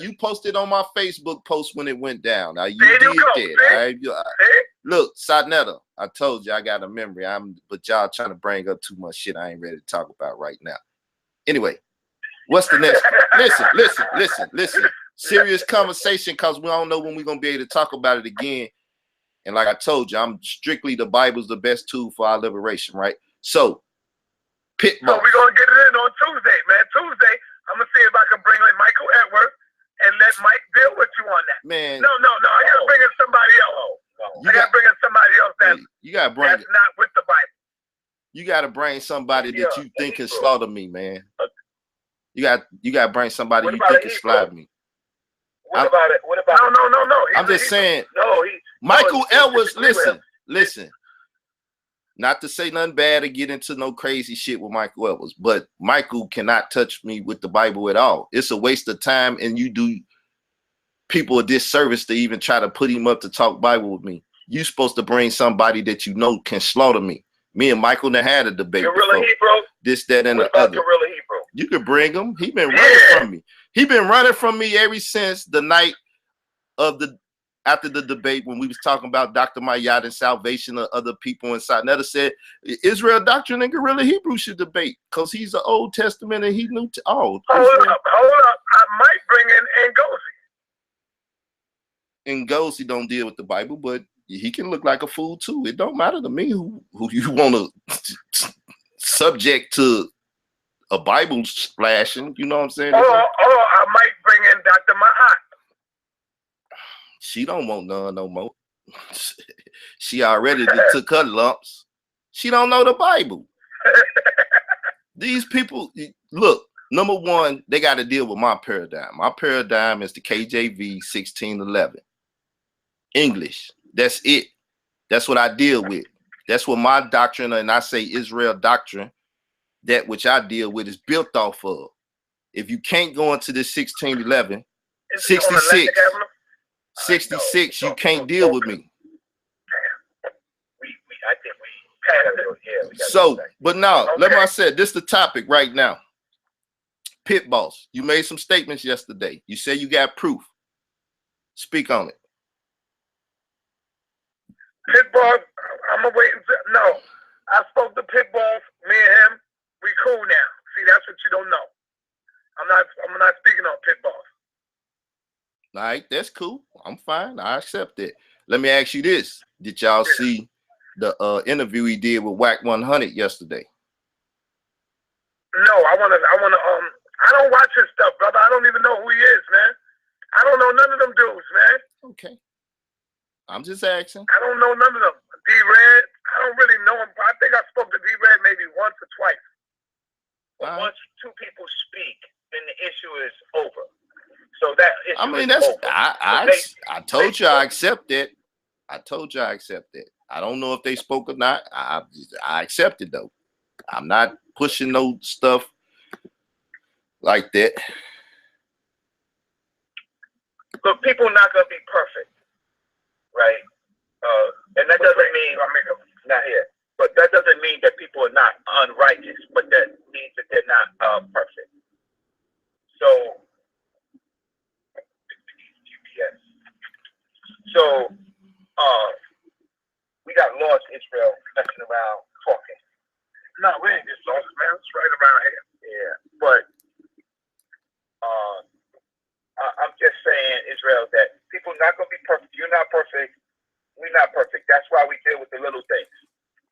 You posted on my Facebook post when it went down. Now you there did you go. that. Look, Sarnetta, I told you I got a memory. But y'all trying to bring up too much shit I ain't ready to talk about right now. Anyway, what's the next? Listen. Serious conversation, because we don't know when we're gonna be able to talk about it again. And like I told you, I'm strictly the Bible's the best tool for our liberation, right? So, So we're gonna get it in on Tuesday, man. Tuesday, I'm gonna see if I can bring in Michael Edwards and let Mike deal with you on that. Man, no, I gotta bring in somebody else. I gotta bring in somebody else that's not with the Bible. You gotta bring somebody that you think can slaughter me, man. You gotta bring somebody you think can slaughter me. What about it? No. I'm just saying. No, Michael Edwards, listen. Not to say nothing bad or get into no crazy shit with Michael Edwards, but Michael cannot touch me with the Bible at all. It's a waste of time, and you do people a disservice to even try to put him up to talk Bible with me. You supposed to bring somebody that you know can slaughter me. Me and Michael done had a debate. Gorilla Hebrew? This, that, and what the about other. Gorilla Hebrew? You could bring him. He been running from me. He been running from me ever since the night of after the debate when we was talking about Dr. Mayat and salvation of other people inside. Another said Israel Doctrine and Gorilla Hebrew should debate because he's an Old Testament and he knew Hold up. I might bring in Ngozi. Ngozi don't deal with the Bible, but he can look like a fool too. It don't matter to me who you want to subject to a Bible splashing. You know what I'm saying? I might bring in Dr. Mahat. She don't want none no more. She already took her lumps. She don't know the Bible. These people, look, number one, they got to deal with my paradigm. My paradigm is the KJV 1611. English. That's it. That's what I deal with. That's what my doctrine, and I say Israel doctrine, that which I deal with is built off of. If you can't go into this 1611, 66, you can't deal with me. I think we passed. So, but now, let me say, this is the topic right now. Pit Boss, you made some statements yesterday. You say you got proof. Speak on it. Pit Boss, I'm gonna wait until I spoke to Pit Boss, me and him, we cool now. See, that's what you don't know. I'm not speaking on Pit Boss. All right, that's cool. I'm fine. I accept it. Let me ask you this. Did y'all see the interview he did with Whack 100 yesterday? No, I don't watch his stuff, brother. I don't even know who he is, man. I don't know none of them dudes, man. Okay. I'm just asking. I don't know none of them. D-Red, I don't really know him. I think I spoke to D-Red maybe once or twice. Once two people speak, then the issue is over. So that issue I told you I accept that. I told you I accept that. I don't know if they spoke or not. I accept it though. I'm not pushing no stuff like that. Look, people are not gonna be perfect, right? And that doesn't mean not here. But that doesn't mean that people are not unrighteous, but that means that they're not perfect. So, GPS. So, we got lost Israel messing around talking. No, we ain't just lost, man. It's right around here. Yeah, but I'm just saying, Israel, that people are not going to be perfect. You're not perfect. We're not perfect. That's why we deal with the little things,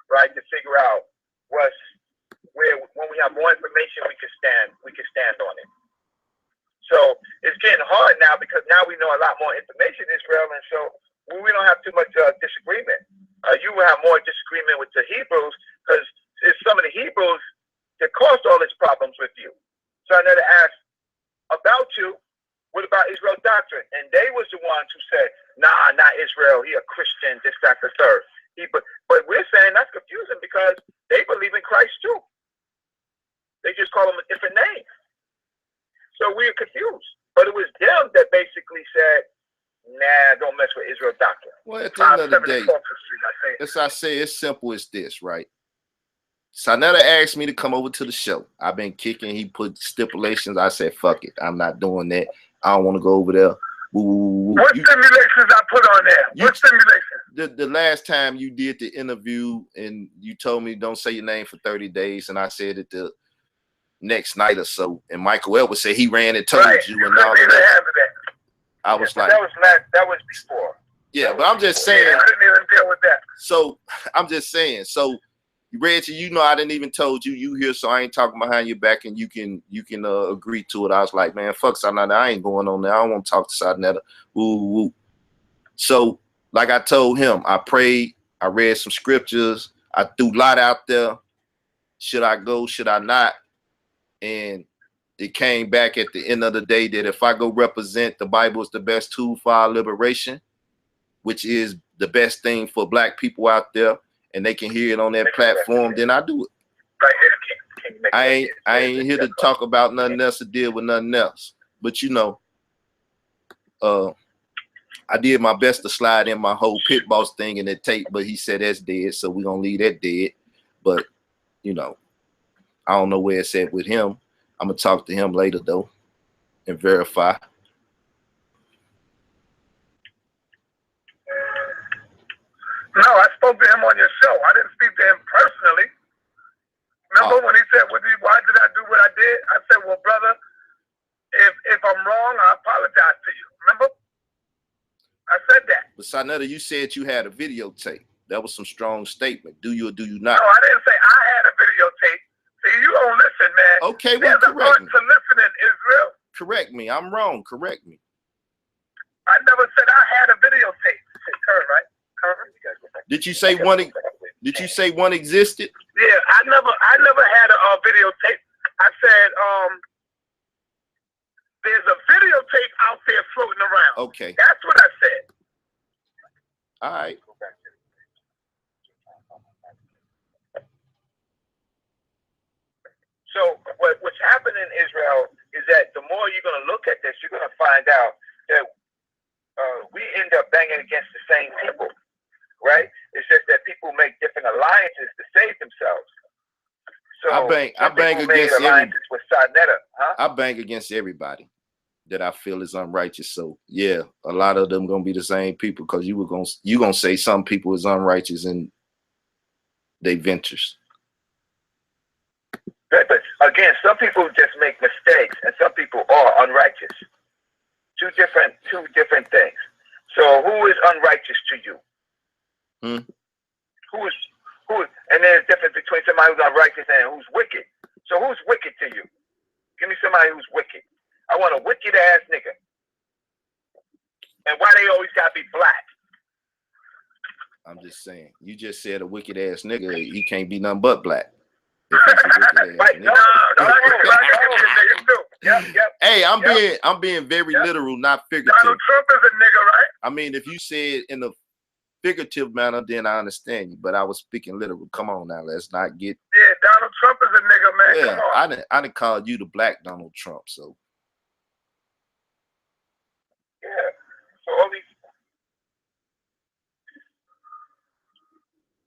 right? To figure out when we have more information, we can stand on it. So it's getting hard now because now we know a lot more information, Israel, and so we don't have too much disagreement. You will have more disagreement with the Hebrews caused all these problems with you? So I never asked about you. What about Israel doctrine? And they was the ones who said, nah, not Israel. He a Christian, this, that, the third. But we're saying that's confusing because they believe in Christ too. They just call him a different name. So we're confused. But it was them that basically said, nah, don't mess with Israel doctrine. Well, at the end of the day, as I say, it's simple as this, right? Sarnetta asked me to come over to the show. I've been kicking. He put stipulations. I said, fuck it. I'm not doing that. I don't want to go over there. What stimulations I put on there? What stimulations? The last time you did the interview and you told me don't say your name for 30 days, and I said it the next night or so, and Michael Edwards said he ran and told you and all of that. I was like, that was before. Yeah, but I'm just saying. I couldn't even deal with that. So I'm just saying. So Reggie, you know, I didn't even told you here, so I ain't talking behind your back, and you can agree to it. I was like, man, fuck Sarnetta, I ain't going on there. I don't want to talk to Sarnetta. Ooh. So like I told him, I prayed, I read some scriptures, I threw a lot out there. Should I go? Should I not? And it came back at the end of the day that if I go represent, the Bible is the best tool for our liberation, which is the best thing for black people out there, and they can hear it on that platform, then I do it. I ain't here to talk about nothing else or deal with nothing else. But you know, I did my best to slide in my whole pit boss thing in the tape, but he said that's dead, so we're gonna leave that dead. But you know, I don't know where it's at with him. I'm gonna talk to him later though and verify. No, I spoke to him on your show. I didn't speak to him personally. Remember when he said, why did I do what I did? I said, well, brother, if I'm wrong, I apologize to you. Remember? I said that. But Sarnetta, you said you had a videotape. That was some strong statement. Do you or do you not? No, I didn't say I had a videotape. See, you don't listen, man. Okay, well, correct me. There's a art to listening, Israel. Correct me. I'm wrong. Correct me. I never said I had a videotape. Current, right? Did you say one? Did you say one existed? Yeah, I never had a videotape. I said there's a videotape out there floating around. Okay, that's what I said. All right. So what's happening in Israel is that the more you're going to look at this, you're going to find out that we end up banging against the same people. Right? It's just that people make different alliances to save themselves. So I bang against alliances with Sarnetta, huh? I bang against everybody that I feel is unrighteous. So yeah, a lot of them gonna be the same people because you gonna say some people is unrighteous in they ventures. But again, some people just make mistakes, and some people are unrighteous. Two different things. So who is unrighteous to you? Who is, and there's a difference between somebody who's unrighteous and who's wicked. So who's wicked to you? Give me somebody who's wicked. I want a wicked ass nigga. And why they always gotta be black? I'm just saying. You just said a wicked ass nigga. He can't be nothing but black. If he's a wicked ass nigga. Yep. Hey, I'm being very literal, not figurative. Donald Trump is a nigga, right? I mean, if you say it in a figurative manner, then I understand you. But I was speaking literal. Come on now, let's not get. Yeah, Donald Trump is a nigga, man. Yeah, come on. I didn't call you the black Donald Trump. So. Yeah. So all these.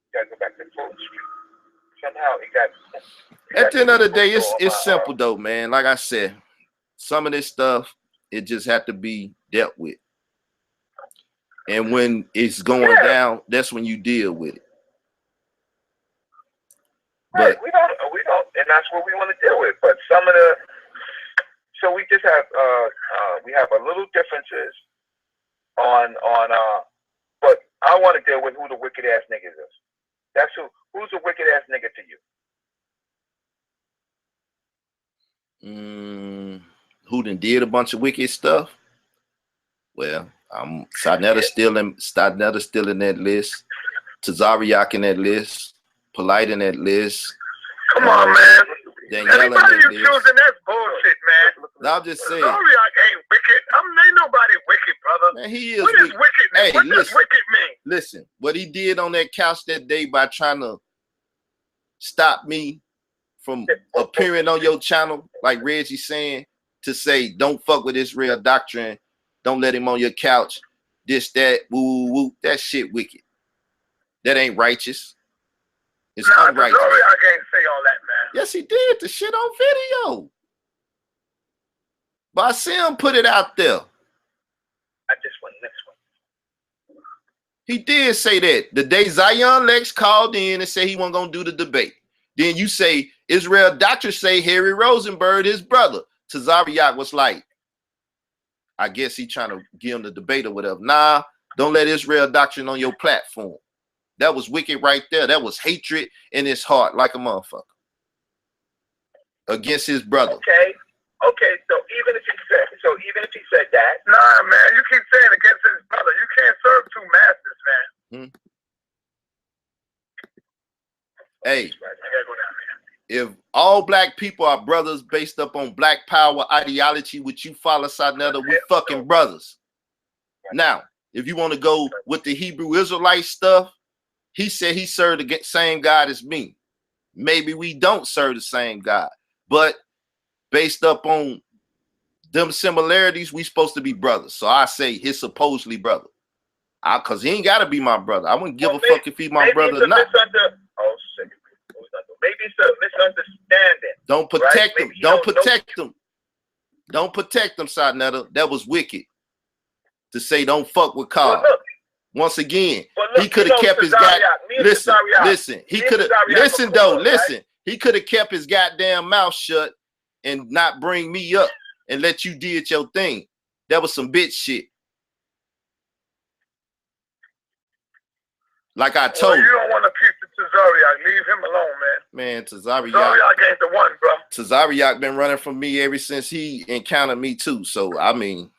You gotta go back to Fulton Street. Somehow it got. At the end of the day, it's simple though, man. Like I said, some of this stuff it just have to be dealt with. And when it's going down, that's when you deal with it. Right, we don't, and that's what we want to deal with. But some of the, so we just have, we have a little differences on, but I want to deal with who the wicked ass niggas is. That's who's a wicked ass nigga to you? Who done did a bunch of wicked stuff? Well, Sarnetta still in that list. Tazariak in that list. Polite in that list. Come on, man. Anybody you choosing, that's bullshit, man. No, I'm just saying. Zodiac ain't wicked. Ain't nobody wicked, brother. Man, he is. What is wicked? Hey, what does wicked mean? Listen, what he did on that couch that day by trying to stop me from appearing on your channel, like Reggie saying, to say, don't fuck with Israel Doctrine, don't let him on your couch, this, that, woo, woo, woo. That shit wicked. That ain't righteous. It's unrighteous. I can't say all that, man. Yes, he did. The shit on video. But I see him put it out there. I just went next one. He did say that. The day Zion Lex called in and said he wasn't going to do the debate. Then you say, Israel Doctor say Harry Rosenberg, his brother. Tazariak was like, I guess he trying to give him the debate or whatever. Nah, don't let Israel Doctrine on your platform. That was wicked right there. That was hatred in his heart like a motherfucker. Against his brother. Okay. Okay, so even if he said that. Nah, man, you keep saying against his brother. You can't serve two masters, man. Hey, I gotta go down there. if all black people are brothers based up on black power ideology, which you follow, Sadnetta, we fucking brothers. Now, if you want to go with the Hebrew Israelite stuff, he said he served the same God as me. Maybe we don't serve the same God, but based up on them similarities, we supposed to be brothers. So I say his supposedly brother. Because he ain't got to be my brother. I wouldn't give a fuck if he's my brother or not. Maybe it's a misunderstanding. Don't protect him. Don't protect him. Don't protect him, Sadnetta. That was wicked. To say don't fuck with Carl. Once again, he could have kept his listen. He could have listen. He could have kept his goddamn mouth shut and not bring me up and let you did your thing. That was some bitch shit. Like I told you. You don't want to keep the Tazariak. Leave him alone, man. Man, Tazariak ain't the one, bro. Tazariak been running from me ever since he encountered me too. So I mean,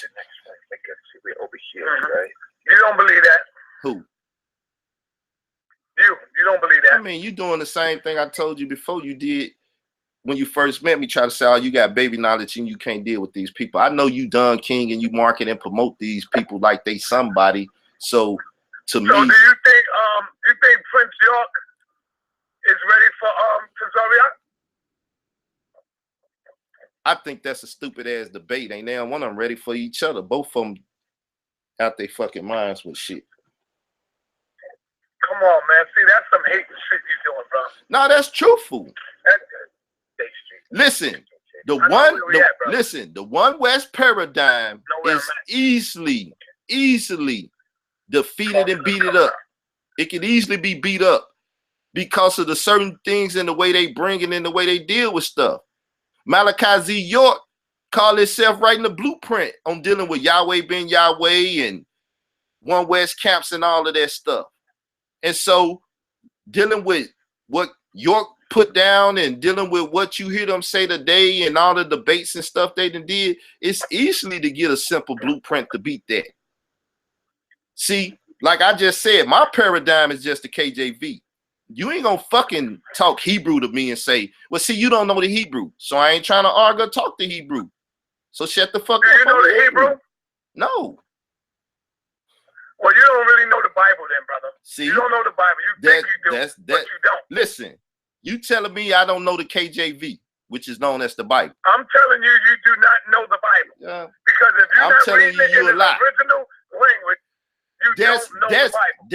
the next one, I guess we're over here, right? You don't believe that? Who? You don't believe that? I mean, you doing the same thing I told you before you did when you first met me. Try to say, oh, you got baby knowledge and you can't deal with these people. I know you done King and you market and promote these people like they somebody. So to me, do you think Prince York is ready for Tazariak? I think that's a stupid ass debate. Ain't now one of them ready for each other. Both of them out their fucking minds with shit. Come on, man. See, that's some hate shit you doing, bro. No, that's truthful. That's listen, the one West paradigm is easily defeated and beat it up. It can easily be beat up because of the certain things and the way they bring it and the way they deal with stuff. Malachi Z. York called himself writing the blueprint on dealing with Yahweh ben Yahweh and One West camps and all of that stuff. And so dealing with what York put down and dealing with what you hear them say today and all the debates and stuff they did, it's easily to get a simple blueprint to beat that. See, like I just said, my paradigm is just the KJV. You ain't gonna fucking talk Hebrew to me and say, well, see, you don't know the Hebrew, so I ain't trying to argue or talk the Hebrew. So shut the fuck up. Do you know the Hebrew? No. Well, you don't really know the Bible then, brother. See, you don't know the Bible. You think you do, but you don't. Listen, you telling me I don't know the KJV, which is known as the Bible. I'm telling you, you do not know the Bible. Yeah. Because if you're not reading it in its original language, you don't know the Bible.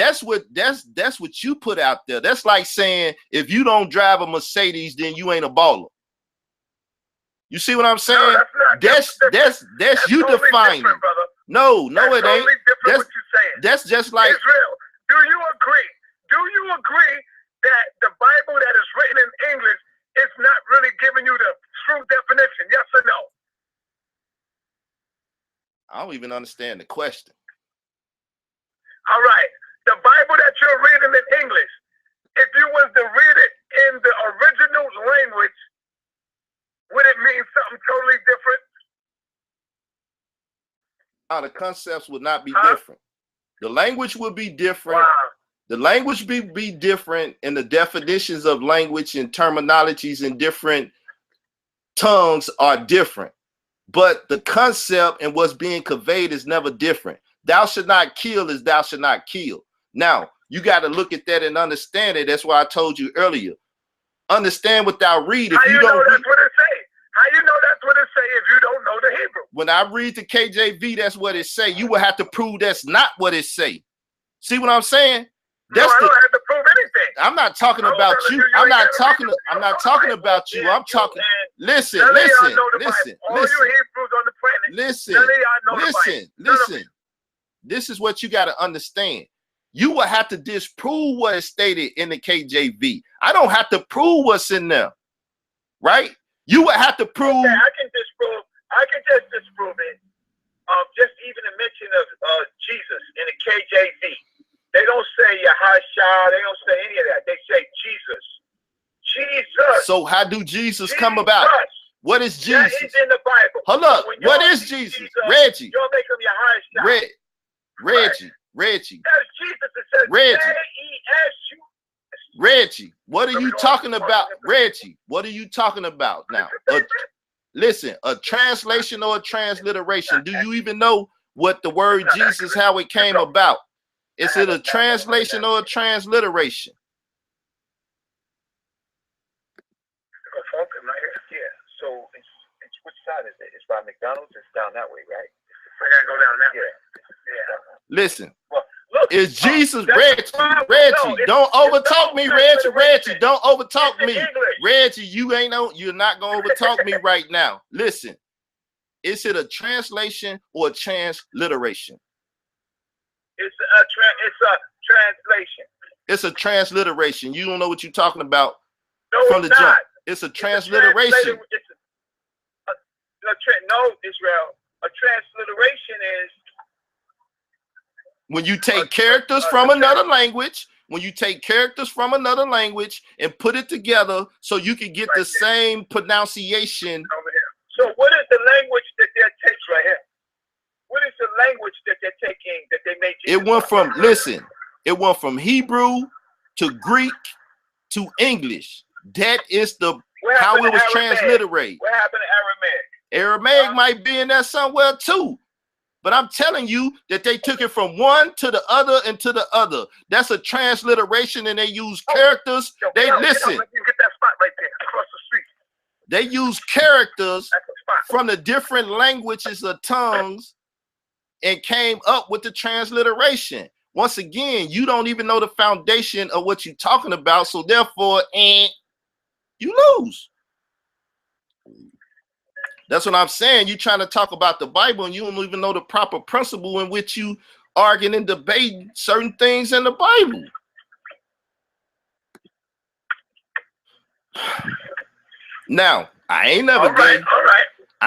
That's what you put out there. That's like saying if you don't drive a Mercedes, then you ain't a baller. You see what I'm saying? No, that's you totally defining. No, it ain't. That's just like Israel. Do you agree? Do you agree that the Bible that is written in English is not really giving you the true definition? Yes or no? I don't even understand the question. All right. The Bible that you're reading in English, if you was to read it in the original language, would it mean something totally different? The concepts would not be different. The language would be different. Wow. The language be different, and the definitions of language and terminologies in different tongues are different. But the concept and what's being conveyed is never different. Thou should not kill is thou should not kill. Now, you got to look at that and understand it. That's why I told you earlier. Understand what thou read. If How you don't know that's what it say? How you know that's what it say if you don't know the Hebrew? When I read the KJV, that's what it say. You will have to prove that's not what it say. See what I'm saying? That's no, I don't have to prove anything. I'm not talking about you. I'm not talking about you. I'm talking. Listen. All you Hebrews on the planet. Listen. This is what you got to understand. You will have to disprove what is stated in the KJV. I don't have to prove what's in there, right? You would have to prove. Okay, I can just disprove it. Just even a mention of Jesus in the KJV. They don't say Yahashua. They don't say any of that. They say Jesus. Jesus. So how do Jesus come about? What is Jesus? That is in the Bible. Hold up. What is Jesus? Reggie. You don't make him Yahashua. Reggie. That's Jesus. It says J-E-S-U. Reggie, what are you talking about? Reggie, what are you talking about now? Listen, a translation or a transliteration. Do you even know what the word Jesus, how it came about? Is it a translation or a transliteration? Yeah. So it's which side is it? It's by McDonald's. It's down that way, right? I gotta go down that way. Yeah. Listen. Well, look, is Jesus Reggie? Don't overtalk me, Reggie. Don't overtalk me, Reggie. You're not gonna overtalk me right now. Listen, is it a translation or a transliteration? It's a translation. It's a transliteration. You don't know what you're talking about from the jump. It's a transliteration. No, Israel. A transliteration is when you take characters from another language, and put it together so you can get the same pronunciation. So what is the language that they take right here? What is the language that they're taking that they make? It went from Hebrew to Greek to English. That is how it was transliterated. What happened to Aramaic? Aramaic might be in there somewhere too. But I'm telling you that they took it from one to the other and to the other. That's a transliteration, and they use characters. Listen. You get that spot right there across the street. They use characters from the different languages or tongues and came up with the transliteration. Once again, you don't even know the foundation of what you're talking about, so therefore, you lose. That's what I'm saying. You're trying to talk about the Bible and you don't even know the proper principle in which you arguing and debating certain things in the Bible. Now, I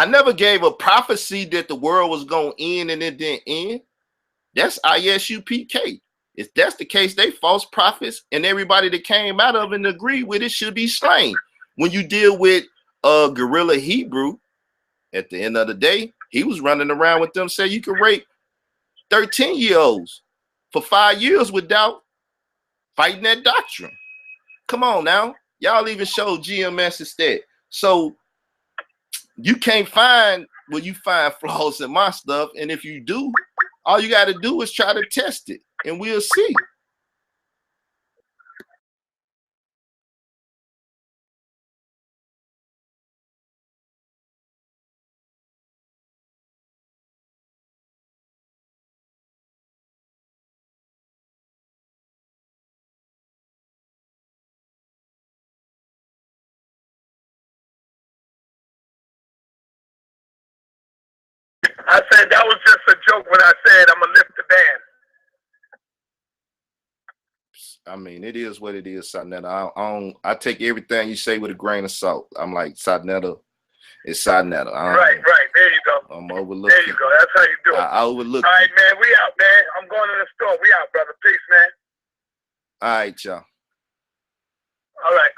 never gave a prophecy that the world was going to end and it didn't end. That's ISUPK. If that's the case, they false prophets, and everybody that came out of it and agreed with it should be slain. When you deal with Guerrilla Hebrew, at the end of the day, he was running around with them, say you can rape 13-year-olds for 5 years without fighting that doctrine. Come on now. Y'all even showed GMS instead. So you can't find you find flaws in my stuff. And if you do, all you got to do is try to test it and we'll see. I said that was just a joke when I said I'm gonna lift the band. I mean, it is what it is, Sadnetta. I take everything you say with a grain of salt. I'm like, Sadnetta, it's Sadnetta. Right. There you go. I'm overlooking. There you go. That's how you do it. I overlook. All right, man. We out, man. I'm going to the store. We out, brother. Peace, man. All right, y'all. All right.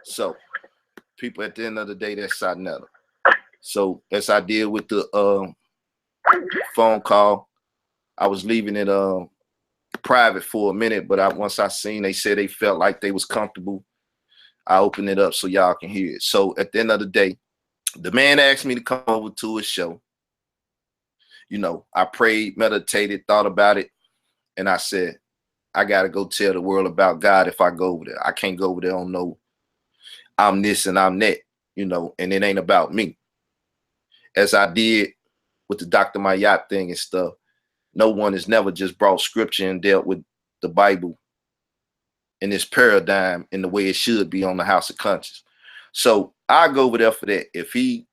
So, people, at the end of the day, that's Sadnetta. So, as I did with the phone call, I was leaving it private for a minute, but once I seen they said they felt like they was comfortable, I opened it up so y'all can hear it. So at the end of the day, the man asked me to come over to his show. You know, I prayed, meditated, thought about it, and I said, I got to go tell the world about God if I go over there. I can't go over there on no, I'm this and I'm that, you know, and it ain't about me. As I did with the Dr. Mayat thing and stuff, no one has never just brought scripture and dealt with the Bible in this paradigm in the way it should be on the House of Conscience. So I go over there for that. If he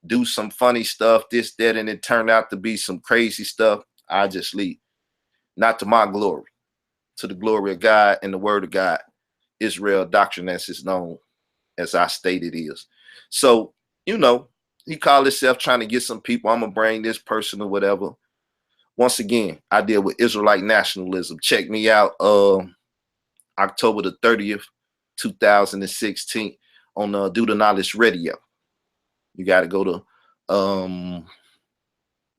do some funny stuff, this, that, and it turned out to be some crazy stuff, I just leave. Not to my glory, to the glory of God and the word of God. Israel Doctrine, as it's known, as I stated is. So, you know, he called himself trying to get some people. I'm going to bring this person or whatever. Once again, I deal with Israelite nationalism. Check me out October the 30th, 2016 on Do the Knowledge Radio. You got to go to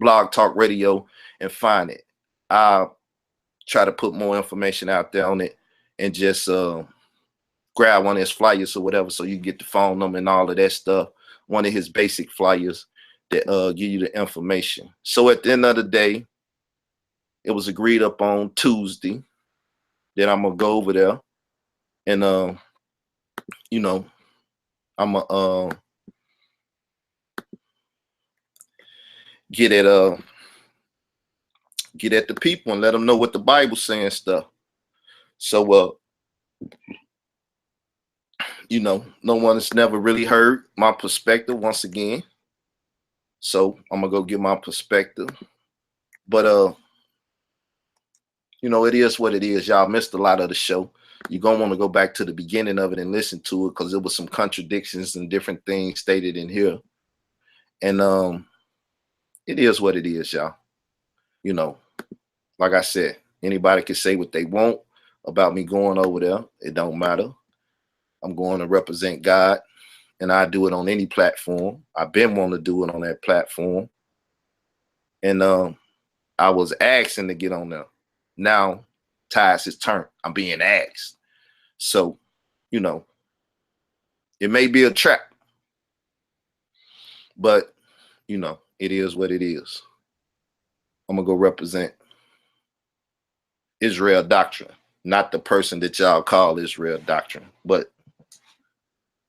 Blog Talk Radio and find it. I'll try to put more information out there on it and just grab one of his flyers or whatever so you get the phone number and all of that stuff. One of his basic flyers that give you the information. So at the end of the day, it was agreed up on Tuesday that I'm going to go over there and, you know, I'm going to get at the people and let them know what the Bible's saying stuff. So, you know, no one has never really heard my perspective once again. So I'm going to go get my perspective. But, you know, it is what it is. Y'all missed a lot of the show. You're going to want to go back to the beginning of it and listen to it because there was some contradictions and different things stated in here. And it is what it is, y'all. You know, like I said, anybody can say what they want about me going over there. It don't matter. I'm going to represent God, and I do it on any platform. I've been wanting to do it on that platform. And I was asking to get on there. Now, tides is turned. I'm being asked. So, you know, it may be a trap, but, you know, it is what it is. I'm going to go represent Israel Doctrine, not the person that y'all call Israel Doctrine, but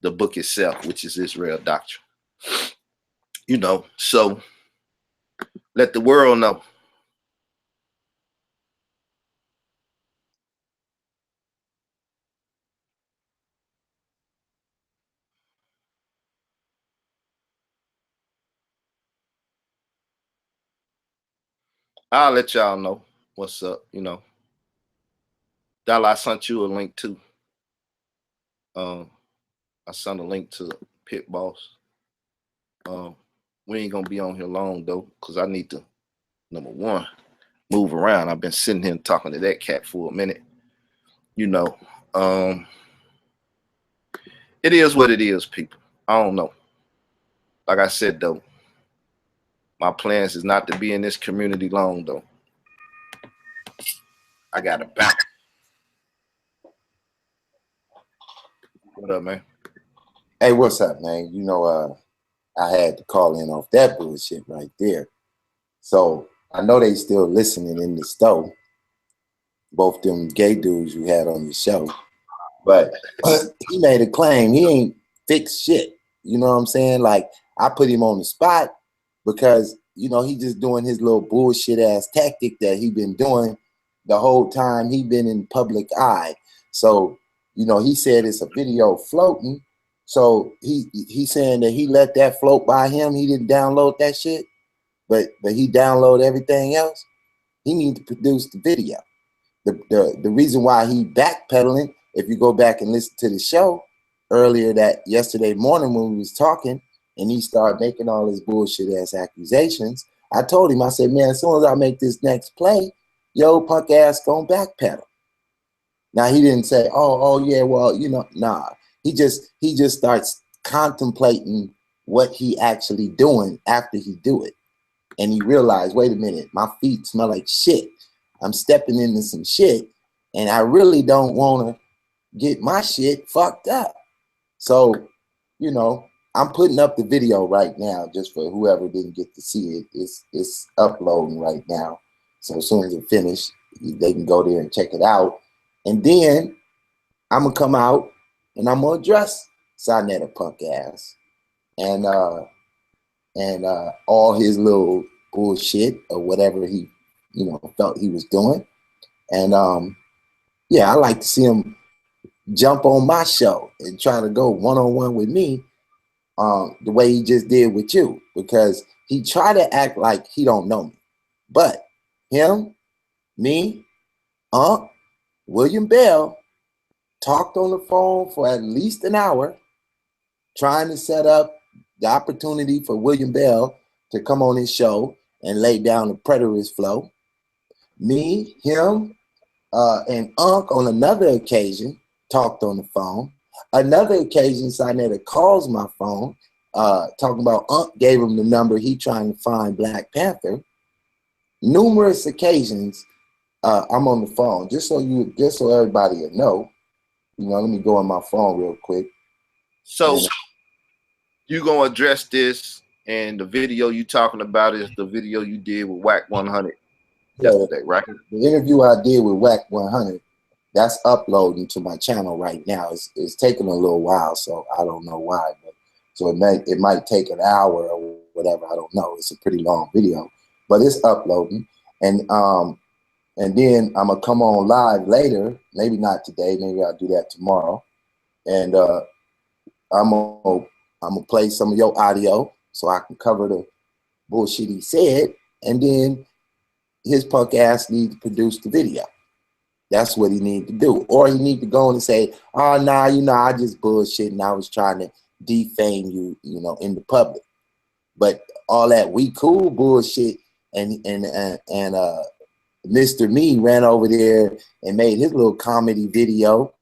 the book itself, which is Israel Doctrine. You know, so let the world know. I'll let y'all know what's up, you know. Dollar, I sent you a link too. I sent a link to Pit Boss. We ain't gonna be on here long though, because I need to, number one, move around. I've been sitting here talking to that cat for a minute. You know, it is what it is, people. I don't know. Like I said though, my plans is not to be in this community long though. I gotta bounce. What up, man? Hey, what's up, man? You know, I had to call in off that bullshit right there. So I know they still listening in the store. Both them gay dudes you had on your show. But he made a claim. He ain't fixed shit. You know what I'm saying? Like, I put him on the spot because, you know, he just doing his little bullshit ass tactic that he been doing the whole time he been in public eye. So, you know, he said it's a video floating. So he saying that he let that float by him. He didn't download that shit, but he downloaded everything else. He need to produce the video. The reason why he backpedaling, if you go back and listen to the show earlier that yesterday morning when we was talking and he started making all his bullshit ass accusations, I told him, I said, man, as soon as I make this next play, yo, punk ass gonna backpedal. Now he didn't say, oh yeah, well, you know, nah. He just starts contemplating what he actually doing after he do it. And he realized, wait a minute, my feet smell like shit. I'm stepping into some shit, and I really don't want to get my shit fucked up. So, you know, I'm putting up the video right now just for whoever didn't get to see it. It's uploading right now. So as soon as it finishes, they can go there and check it out. And then I'm gonna come out and I'm gonna address Sonetta punk ass and all his little bullshit or whatever he, you know, felt he was doing. And yeah, I like to see him jump on my show and try to go one-on-one with me the way he just did with you, because he tried to act like he don't know me. But him, me, William Bell talked on the phone for at least an hour trying to set up the opportunity for William Bell to come on his show and lay down the preterist flow. Me, him, and on another occasion talked on the phone. Another occasion, Sonetta calls my phone, talking about gave him the number he trying to find Black Panther. Numerous occasions, I'm on the phone. Just so everybody will know. You know, let me go on my phone real quick. So you gonna address this, and the video you talking about is the video you did with Whack 100 yesterday, right? The interview I did with Whack 100, that's uploading to my channel right now. It's taking a little while, so I don't know why. But so it might take an hour or whatever. I don't know. It's a pretty long video, but it's uploading, and then I'm gonna come on live later. Maybe not today. Maybe I'll do that tomorrow, and I'm gonna play some of your audio so I can cover the bullshit he said, and then his punk ass needs to produce the video. That's what he need to do. Or he need to go and say, oh, nah, you know, I just bullshit and I was trying to defame you, you know, in the public. But all that we cool bullshit and Mr. Me ran over there and made his little comedy video.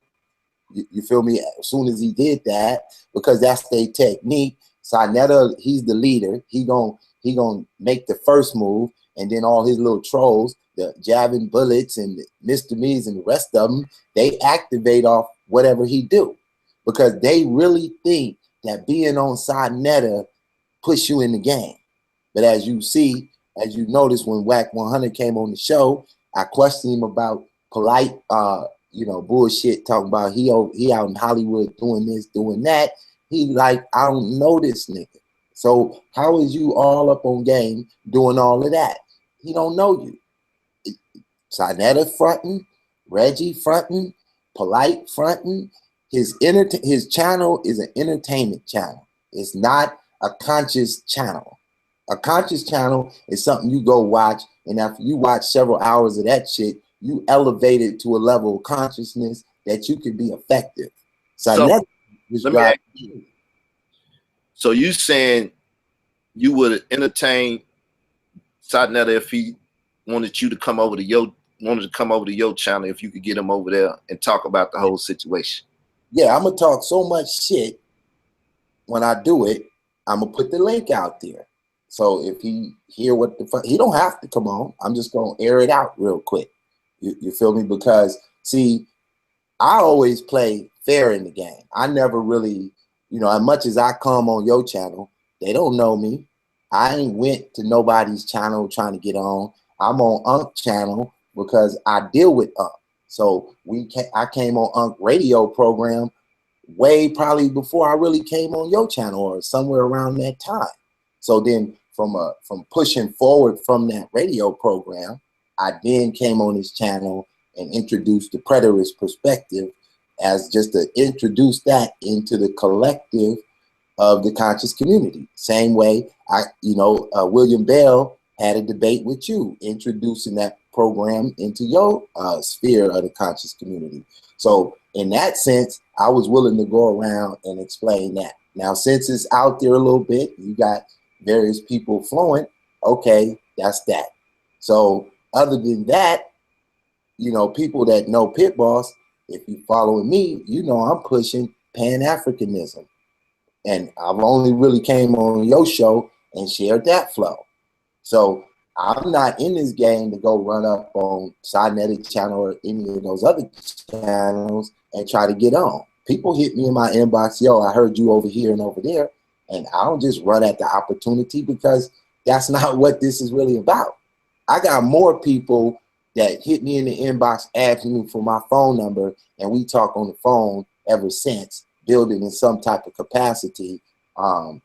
You feel me? As soon as he did that, because that's their technique. Sonetta, he's the leader. He gonna make the first move, and then all his little trolls, the jabbing bullets and the Mr. Me's and the rest of them, they activate off whatever he do, because they really think that being on Sonetta push you in the game. But as you see, as you notice, when Whack 100 came on the show, I questioned him about polite, you know, bullshit, talking about he out in Hollywood doing this, doing that. He like, I don't know this nigga. So how is you all up on game doing all of that? He don't know you. Sonetta fronting, Reggie fronting, polite fronting. His channel is an entertainment channel. It's not a conscious channel. A conscious channel is something you go watch, and after you watch several hours of that shit, you elevate it to a level of consciousness that you can be effective. So you saying you would entertain Sonetta if he wanted you to come over to your channel, if you could get him over there and talk about the whole situation? Yeah, I'm gonna talk so much shit when I do it. I'm gonna put the link out there. So if he hear what the fuck, he don't have to come on. I'm just gonna air it out real quick. You feel me? Because see, I always play fair in the game. I never really, you know, as much as I come on your channel, they don't know me. I ain't went to nobody's channel trying to get on. I'm on channel because I deal with So I came on radio program way probably before I really came on your channel, or somewhere around that time. So then from pushing forward from that radio program, I then came on his channel and introduced the preterist perspective as just to introduce that into the collective of the conscious community. Same way William Bell had a debate with you, introducing that program into your sphere of the conscious community. So in that sense, I was willing to go around and explain that. Now, since it's out there a little bit, you got various people flowing, okay, that's that. So other than that, you know, people that know Pit Boss, if you following me, you know I'm pushing Pan-Africanism. And I've only really came on your show and shared that flow. So I'm not in this game to go run up on Cynetic channel or any of those other channels and try to get on. People hit me in my inbox, yo, I heard you over here and over there. And I don't just run at the opportunity, because that's not what this is really about. I got more people that hit me in the inbox asking me for my phone number, and we talk on the phone ever since, building in some type of capacity on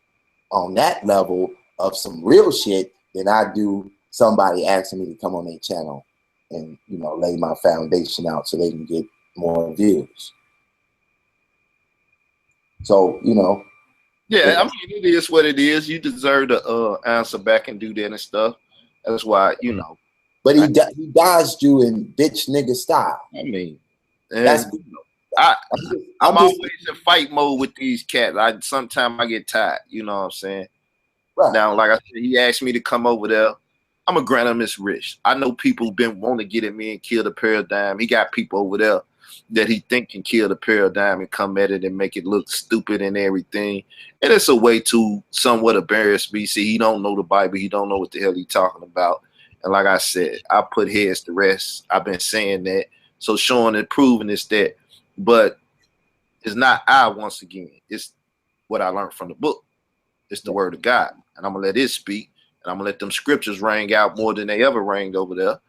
that level of some real shit than I do somebody asking me to come on their channel and, you know, lay my foundation out so they can get more views. So, you know. Yeah, I mean, it is what it is. You deserve to answer back and do that and stuff. That's why, you know. But he dodged you in bitch nigga style. I mean, that's you know, I'm always in fight mode with these cats. Sometimes I get tired, you know what I'm saying? Right. Now, like I said, he asked me to come over there. I'm gonna grant him his wish. I know people been wanting to get at me and kill the paradigm. He got people over there that he think can kill the paradigm and come at it and make it look stupid and everything. And it's a way to somewhat embarrass me. See, he don't know the Bible. He don't know what the hell he talking about. And like I said, I put heads to rest. I've been saying that. So showing and proving is that. But it's not I, once again. It's what I learned from the book. It's the word of God. And I'm going to let it speak. And I'm going to let them scriptures ring out more than they ever rang over there.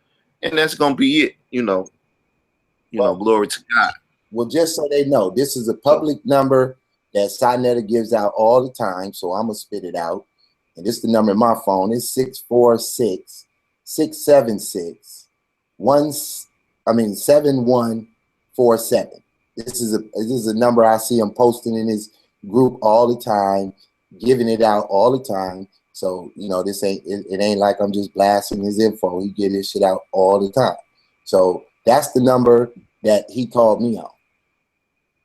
And that's going to be it, you know. Glory to God. Well, just so they know, this is a public number that Cynetic gives out all the time. So I'm going to spit it out. And this is the number in my phone. It's 646-676-7147. This is a number I see him posting in his group all the time, giving it out all the time. So, you know, this ain't it ain't like I'm just blasting his info. He get his shit out all the time. So that's the number that he called me on.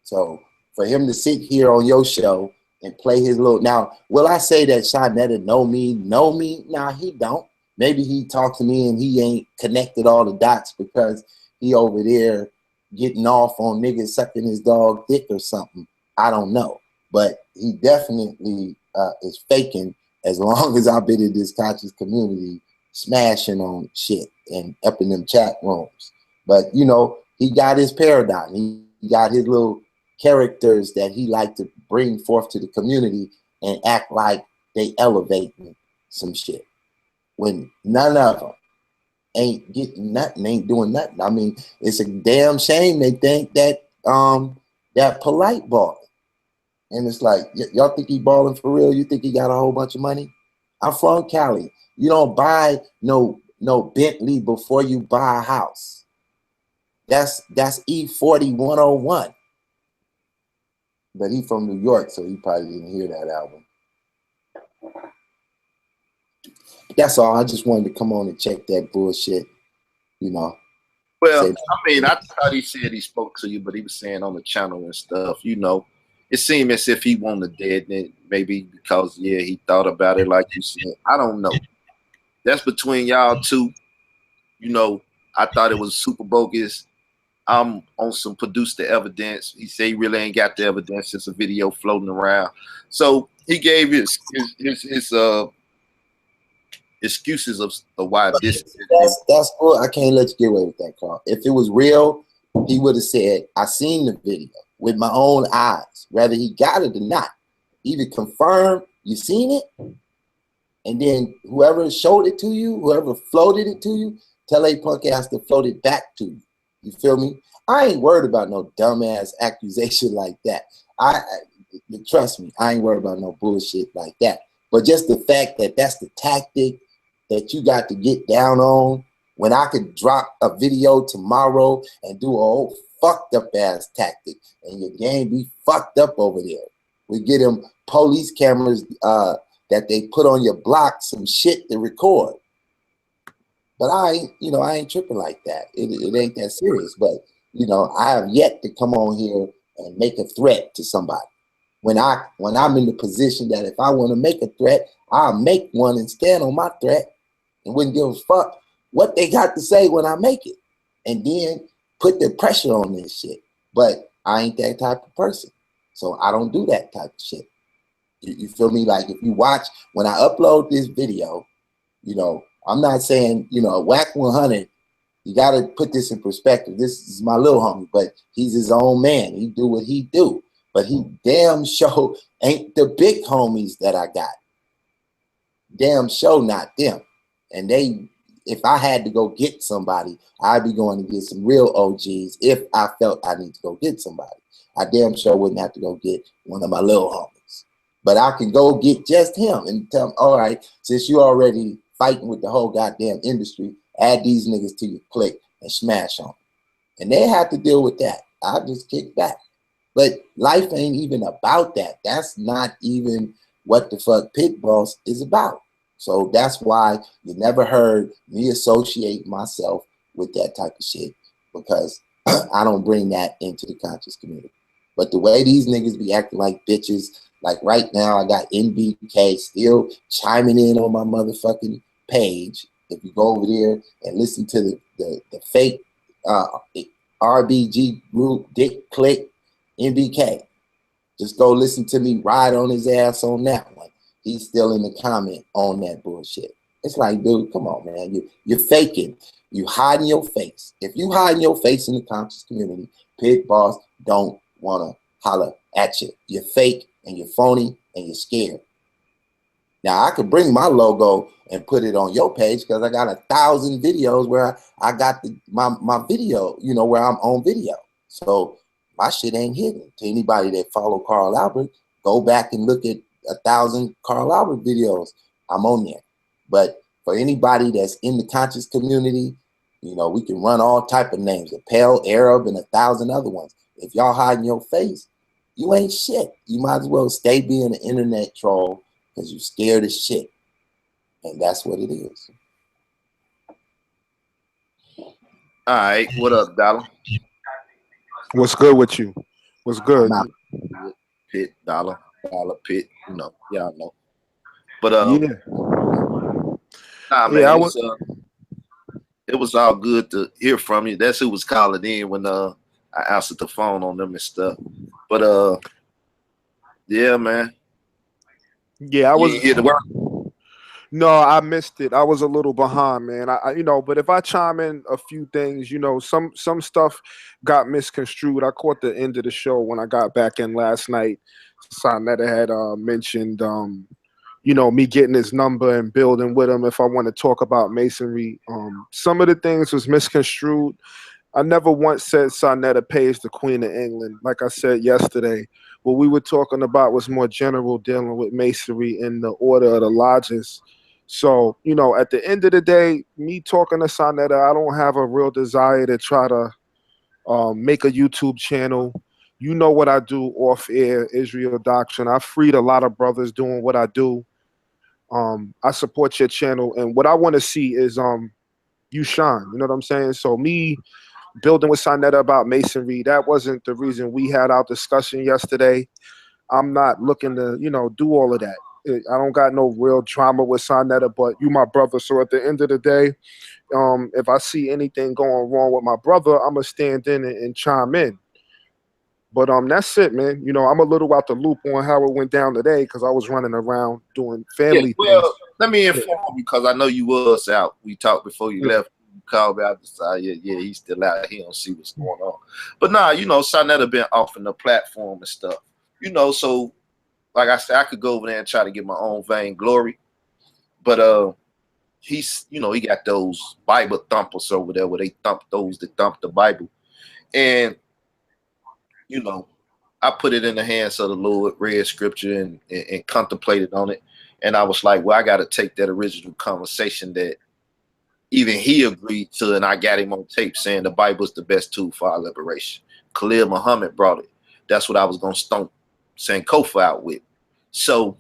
So for him to sit here on your show and play his little, now, will I say that Cynetic know me? Nah, he don't. Maybe he talked to me and he ain't connected all the dots because he over there getting off on niggas sucking his dog dick or something. I don't know. But he definitely is faking, as long as I've been in this conscious community, smashing on shit and up in them chat rooms. But, you know, he got his paradigm. He got his little characters that he like to bring forth to the community and act like they elevating some shit, when none of them ain't getting nothing, ain't doing nothing. I mean, it's a damn shame they think that that polite balling. And it's like, y'all think he balling for real? You think he got a whole bunch of money? I'm from Cali. You don't buy no Bentley before you buy a house. That's E40 101. But he from New York, so he probably didn't hear that album. That's all. I just wanted to come on and check that bullshit, you know. Well, I mean, I thought he said he spoke to you, but he was saying on the channel and stuff, you know. It seemed as if he wanted dead, and maybe because, yeah, he thought about it like you said. I don't know. That's between y'all two. You know, I thought it was super bogus. I'm on some produce the evidence. He said he really ain't got the evidence. It's a video floating around. So he gave his excuses of why this. That's cool. I can't let you get away with that, Carl. If it was real, he would have said, I seen the video with my own eyes, whether he got it or not. Either confirm you seen it, and then whoever showed it to you, whoever floated it to you, tell a punk ass to float it back to you. You feel me? I ain't worried about no dumbass accusation like that. Trust me, I ain't worried about no bullshit like that. But just the fact that that's the tactic that you got to get down on, when I could drop a video tomorrow and do a whole fucked up ass tactic, and your game be fucked up over there. We get them police cameras that they put on your block, some shit to record. But I ain't tripping like that. It ain't that serious. But, you know, I have yet to come on here and make a threat to somebody. When I'm in the position that if I want to make a threat, I'll make one and stand on my threat and wouldn't give a fuck what they got to say when I make it. And then put the pressure on this shit. But I ain't that type of person. So I don't do that type of shit. You feel me? Like if you watch, when I upload this video, you know, I'm not saying, you know, Whack 100. You got to put this in perspective. This is my little homie, but he's his own man. He do what he do. But he damn sure ain't the big homies that I got. Damn sure not them. And they, if I had to go get somebody, I'd be going to get some real OGs if I felt I need to go get somebody. I damn sure wouldn't have to go get one of my little homies. But I can go get just him and tell him, all right, since you already fighting with the whole goddamn industry, add these niggas to your clique and smash on them. And they have to deal with that. I'll just kick back. But life ain't even about that. That's not even what the fuck Pit Boss is about. So that's why you never heard me associate myself with that type of shit, because I don't bring that into the conscious community. But the way these niggas be acting like bitches, like right now I got NBK still chiming in on my motherfucking page. If you go over there and listen to the fake RBG group, Dick Click, NBK, just go listen to me ride on his ass on that one. He's still in the comment on that bullshit. It's like, dude, come on, man. You're faking. You hiding your face. If you hiding your face in the conscious community, Pit Boss don't want to holler at you. You're fake and you're phony and you're scared. Now, I could bring my logo and put it on your page because I got 1,000 videos where I got my video, you know, where I'm on video. So my shit ain't hidden. To anybody that follow Carl Albert, go back and look at 1,000 Carl Albert videos. I'm on there. But for anybody that's in the conscious community, you know, we can run all type of names, a Pale Arab and 1,000 other ones. If y'all hiding your face, you ain't shit. You might as well stay being an internet troll because you're scared as shit. And that's what it is. All right, what up, Dollar? What's good with you? What's good? Pit, Dollar, Pit, you know, y'all know. But yeah, nah, man, it was all good to hear from you. That's who was calling in when I answered the phone on them and stuff. But yeah, man. Yeah, I was here to work. No, I missed it. I was a little behind, man. I you know, but if I chime in a few things, you know, some stuff got misconstrued. I caught the end of the show when I got back in last night. Sonetta had mentioned, you know, me getting his number and building with him if I want to talk about masonry. Some of the things was misconstrued. I never once said Sonetta pays the Queen of England. Like I said yesterday, what we were talking about was more general, dealing with masonry in the order of the lodges. So, you know, at the end of the day, me talking to Sonetta, I don't have a real desire to try to make a YouTube channel. You know what I do off air, Israel Doctrine. I freed a lot of brothers doing what I do. I support your channel, and what I want to see is you shine. You know what I'm saying? So me building with Sonetta about masonry, that wasn't the reason we had our discussion yesterday. I'm not looking to, you know, do all of that. I don't got no real drama with Sonetta, but you my brother. So at the end of the day, if I see anything going wrong with my brother, I'm going to stand in and chime in. But that's it, man. You know, I'm a little out the loop on how it went down today because I was running around doing family things. Let me inform you because I know you was out. We talked before you left. You called me out the side. Yeah, he's still out. He don't see what's going on. But nah, you know, Sonetta been off in the platform and stuff. You know, so like I said, I could go over there and try to get my own vainglory. But he's, you know, he got those Bible thumpers over there where they thump those that thump the Bible. And you know, I put it in the hands of the Lord, read scripture and contemplated on it. And I was like, well, I got to take that original conversation that even he agreed to, and I got him on tape saying the Bible is the best tool for our liberation. Khalil Muhammad brought it. That's what I was going to stomp Sankofa out with. So,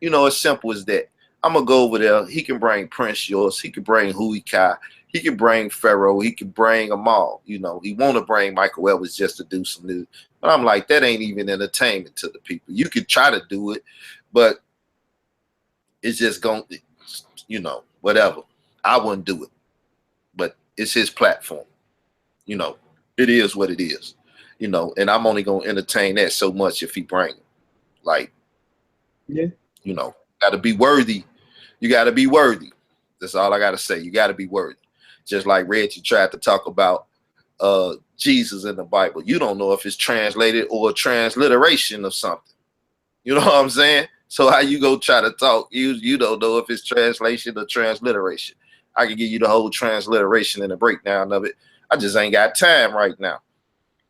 you know, as simple as that. I'm going to go over there. He can bring Prince Yours. He can bring Hui Kai. He can bring Pharaoh. He can bring them all. You know, he want to bring Michael Evans just to do some news. But I'm like, that ain't even entertainment to the people. You could try to do it, but it's just going to, you know, whatever. I wouldn't do it. But it's his platform. You know, it is what it is. You know, and I'm only going to entertain that so much if he bring it. Like, yeah, you know, got to be worthy. You got to be worthy. That's all I got to say. You got to be worthy. Just like Reggie tried to talk about Jesus in the Bible. You don't know if it's translated or a transliteration of something. You know what I'm saying? So how you go try to talk? You don't know if it's translation or transliteration. I can give you the whole transliteration and a breakdown of it. I just ain't got time right now.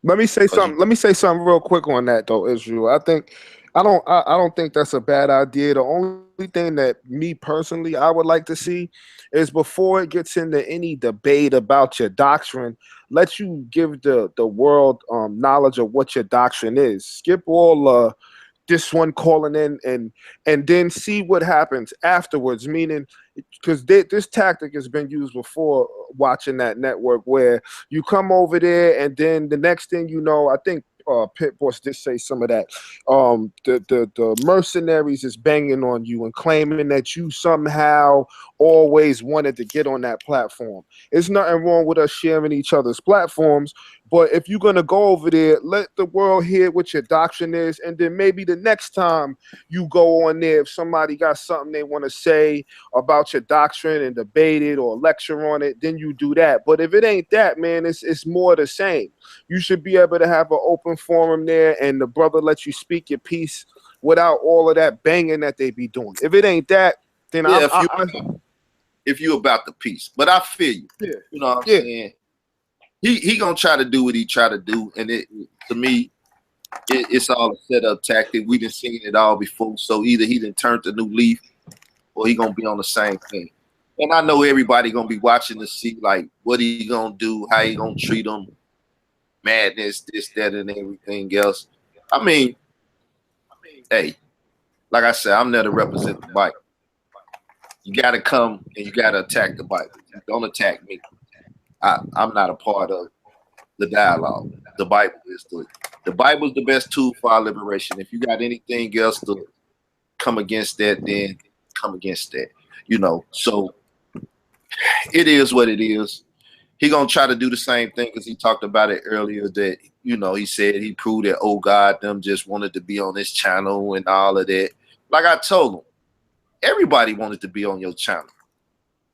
Let me say something. Let me say something real quick on that though, Israel. I don't think that's a bad idea. The only thing that me personally I would like to see is before it gets into any debate about your doctrine, let you give the world knowledge of what your doctrine is. Skip all this one calling in and then see what happens afterwards. Meaning, because this tactic has been used before watching that network, where you come over there and then the next thing you know, I think Pit Boss did say some of that. The mercenaries is banging on you and claiming that you somehow always wanted to get on that platform. It's nothing wrong with us sharing each other's platforms, but if you're gonna go over there, let the world hear what your doctrine is, and then maybe the next time you go on there, if somebody got something they want to say about your doctrine and debate it or lecture on it, then you do that. But if it ain't that, man, it's more the same. You should be able to have an open forum there, and the brother lets you speak your piece without all of that banging that they be doing. If it ain't that, then yeah, if you about the peace. But I feel you. Yeah. You know what I'm saying? He gonna try to do what he try to do, and it to me, it's all a setup tactic. We done seen it all before, so either he done turned a new leaf, or he gonna be on the same thing. And I know everybody gonna be watching to see like what he gonna do, how he gonna treat them, madness, this, that, and everything else. I mean, hey, like I said, I'm there to represent the Bible. You gotta come and you gotta attack the Bible. Don't attack me. I'm not a part of the dialogue. The Bible is the Bible is the best tool for our liberation. If you got anything else to come against that, then come against that. You know, so it is what it is. He gonna try to do the same thing because he talked about it earlier that, you know, he said he proved that, oh God, them just wanted to be on this channel and all of that. Like I told him, everybody wanted to be on your channel.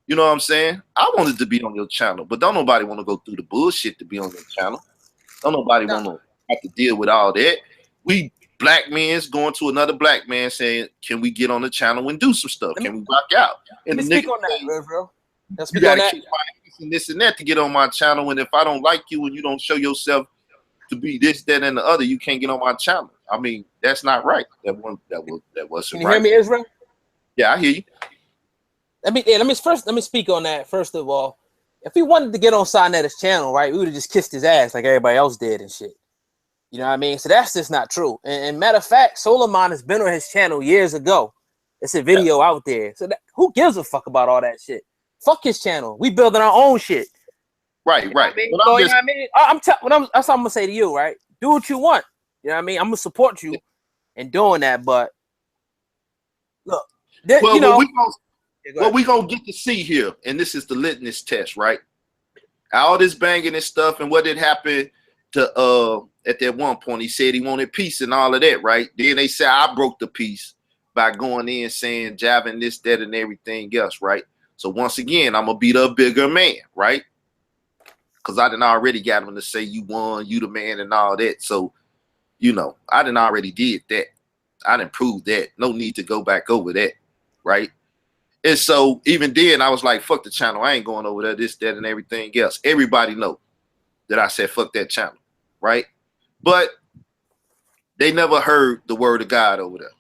You know what I'm saying? I wanted to be on your channel, but don't nobody want to go through the bullshit to be on your channel. Don't nobody want to have to deal with all that. We black men's going to another black man saying, can we get on the channel and do some stuff? Can we rock out? And let me speak on that, bro. You got to keep my ass and this and that to get on my channel. And if I don't like you and you don't show yourself to be this, that, and the other, you can't get on my channel. I mean, that's not right. That wasn't Can you right. hear me, Israel? Yeah, I hear you. Let me speak on that. First of all, if he wanted to get on Sinet's channel, right, we would have just kissed his ass like everybody else did and shit. You know what I mean? So that's just not true. And matter of fact, Solomon has been on his channel years ago. It's a video out there. So who gives a fuck about all that shit? Fuck his channel. We building our own shit. Right. You know what I mean? That's what I'm gonna say to you, right? Do what you want. You know what I mean? I'm gonna support you in doing that, but look, what we gonna get to see here, and this is the litmus test, right? All this banging and stuff, and what had happened to at that one point, he said he wanted peace and all of that, right? Then they said I broke the peace by going in saying jabbing this, that, and everything else, right? So once again, I'm gonna be the bigger man, right? Because I done already got him to say you won, you the man, and all that. So, you know, I done already did that. I done proved that. No need to go back over that, right? And so even then, I was like, fuck the channel. I ain't going over there, this, that, and everything else. Everybody know that I said fuck that channel, right? But they never heard the word of God over there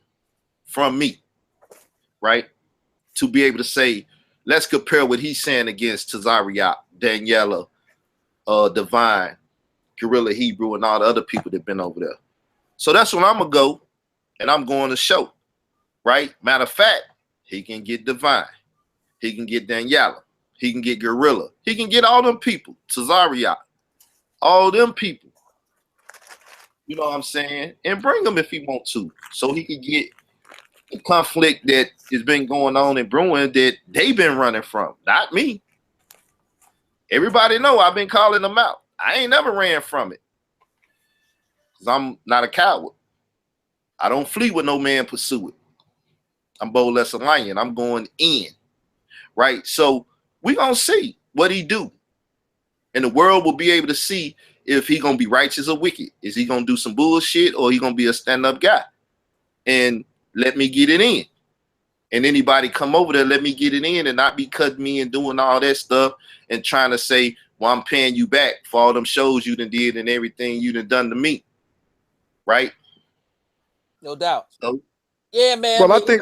from me, right? To be able to say, let's compare what he's saying against Tazariot, Daniela, Divine, Gorilla Hebrew, and all the other people that been over there. So that's when I'm going to go, and I'm going to show, right? Matter of fact, he can get Divine. He can get Daniela. He can get Gorilla. He can get all them people, Tazariot, all them people. You know what I'm saying? And bring them if he want to, so he can get the conflict that has been going on in brewing that they've been running from, not me. Everybody know I've been calling them out. I ain't never ran from it because I'm not a coward. I don't flee when no man pursue it. I'm bold as a lion. I'm going in. right? So we gonna see what he do, and the world will be able to see if he gonna be righteous or wicked. Is he gonna do some bullshit, or he gonna be a stand-up guy? And let me get it in. And anybody come over there, let me get it in, and not be cutting me and doing all that stuff and trying to say, well, I'm paying you back for all them shows you done did and everything you done to me, right? No doubt. So, yeah, man. Well, I I mean, think.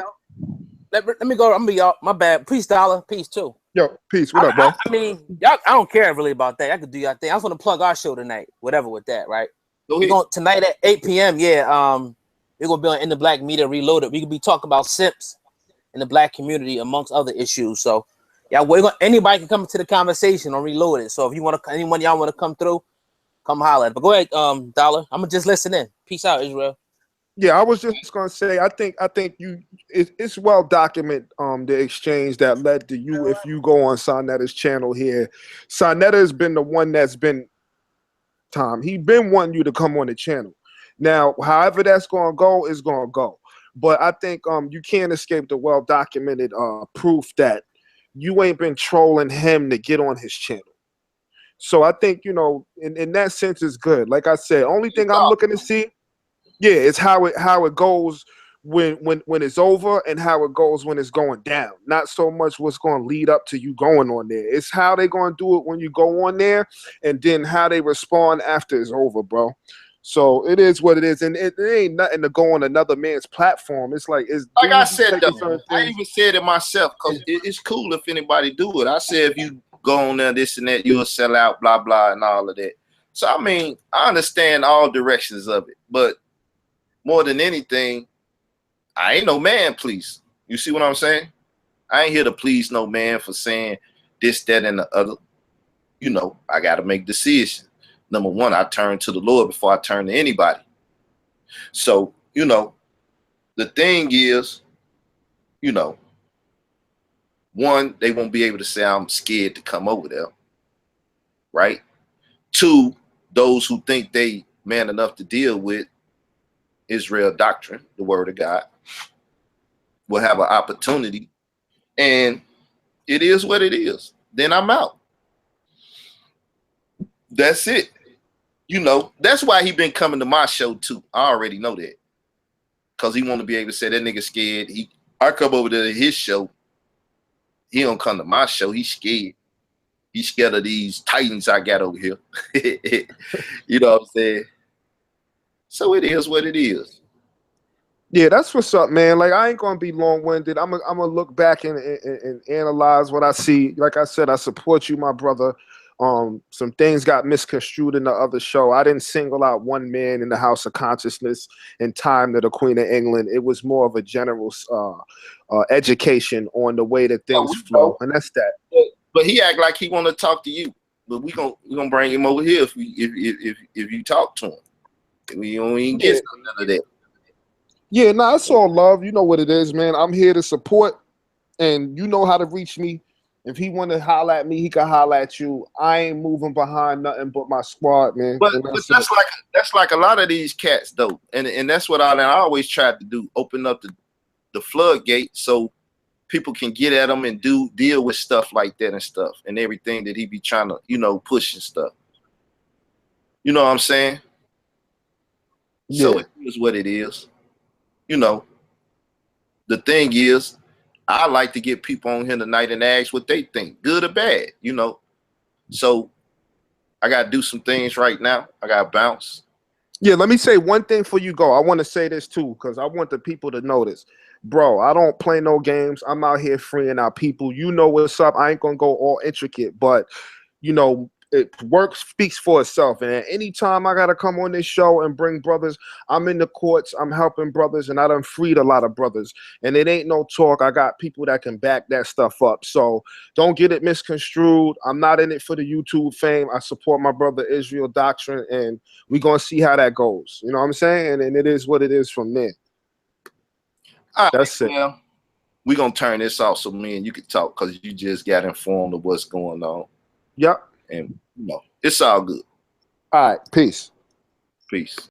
let me go. I'm gonna be y'all. My bad. Peace, Dollar. Peace too. Yo, peace. What up, bro? I mean, y'all. I don't care really about that. I could do y'all thing. I just want to plug our show tonight. Whatever with that, right? We're going tonight at 8 p.m. Yeah. We're gonna be on In the Black Media Reloaded. We could be talking about simps in the black community amongst other issues. So, yeah, anybody can come into the conversation on Reloaded. So if you want to, anyone y'all want to come through, come holler. But go ahead, Dollar. I'm gonna just listen in. Peace out, Israel. Yeah, I was just gonna say, I think it's well documented the exchange that led to you. If you go on Sonetta's channel here, Sonetta has been the one that's been he been wanting you to come on the channel. Now, however that's gonna go is gonna go. But I think you can't escape the well documented proof that you ain't been trolling him to get on his channel. So I think, in that sense is good. Like I said, only thing I'm looking to see, yeah, it's how it goes when it's over and how it goes when it's going down. Not so much what's going to lead up to you going on there. It's how they going to do it when you go on there, and then how they respond after it's over, bro. So it is what it is, and it ain't nothing to go on another man's platform. It's like like I said, though, I even said it myself, because it's cool if anybody do it. I said if you go on there, this and that, you'll sell out, blah blah, and all of that. So I mean, I understand all directions of it, but more than anything, I ain't no man please. You see what I'm saying? I ain't here to please no man for saying this, that, and the other. I got to make decisions. Number one, I turn to the Lord before I turn to anybody. So, the thing is, one, they won't be able to say I'm scared to come over there, right? Two, those who think they man enough to deal with Israel doctrine, the word of God, will have an opportunity, and it is what it is. Then I'm out. That's it. That's why he been coming to my show too. I already know that, because he want to be able to say that nigga scared. I come over to his show. He don't come to my show. He's scared. He's scared of these titans I got over here. You know what I'm saying? So it is what it is. Yeah, that's what's up, man. Like, I ain't gonna be long-winded. I'm gonna look back and analyze what I see. Like I said, I support you, my brother. Some things got misconstrued in the other show. I didn't single out one man in the House of Consciousness in time to the Queen of England. It was more of a general education on the way that things flow, and that's that. But he act like he want to talk to you. But we gonna bring him over here if you talk to him. We don't even get none of that. Yeah, nah, it's all love. You know what it is, man. I'm here to support, and you know how to reach me. If he want to holler at me, he can holler at you. I ain't moving behind nothing but my squad, man. But that's like a lot of these cats, though, and that's what I always tried to do: open up the floodgate so people can get at them and deal with stuff like that and stuff and everything that he be trying to push and stuff. You know what I'm saying? Yeah. So it is what it is. The thing is, I like to get people on here tonight and ask what they think, good or bad, So I got to do some things right now. I got to bounce. Yeah, let me say one thing before you go. I want to say this too, because I want the people to know this. Bro, I don't play no games. I'm out here freeing our people. You know what's up. I ain't going to go all intricate, but, work speaks for itself. And at any time I got to come on this show and bring brothers, I'm in the courts, I'm helping brothers, and I done freed a lot of brothers. And it ain't no talk. I got people that can back that stuff up. So don't get it misconstrued. I'm not in it for the YouTube fame. I support my brother Israel Doctrine, and we're going to see how that goes. You know what I'm saying? And it is what it is from there. All That's right, it. Well, we're going to turn this off so me and you can talk, because you just got informed of what's going on. Yep. And it's all good. All right. Peace. Peace.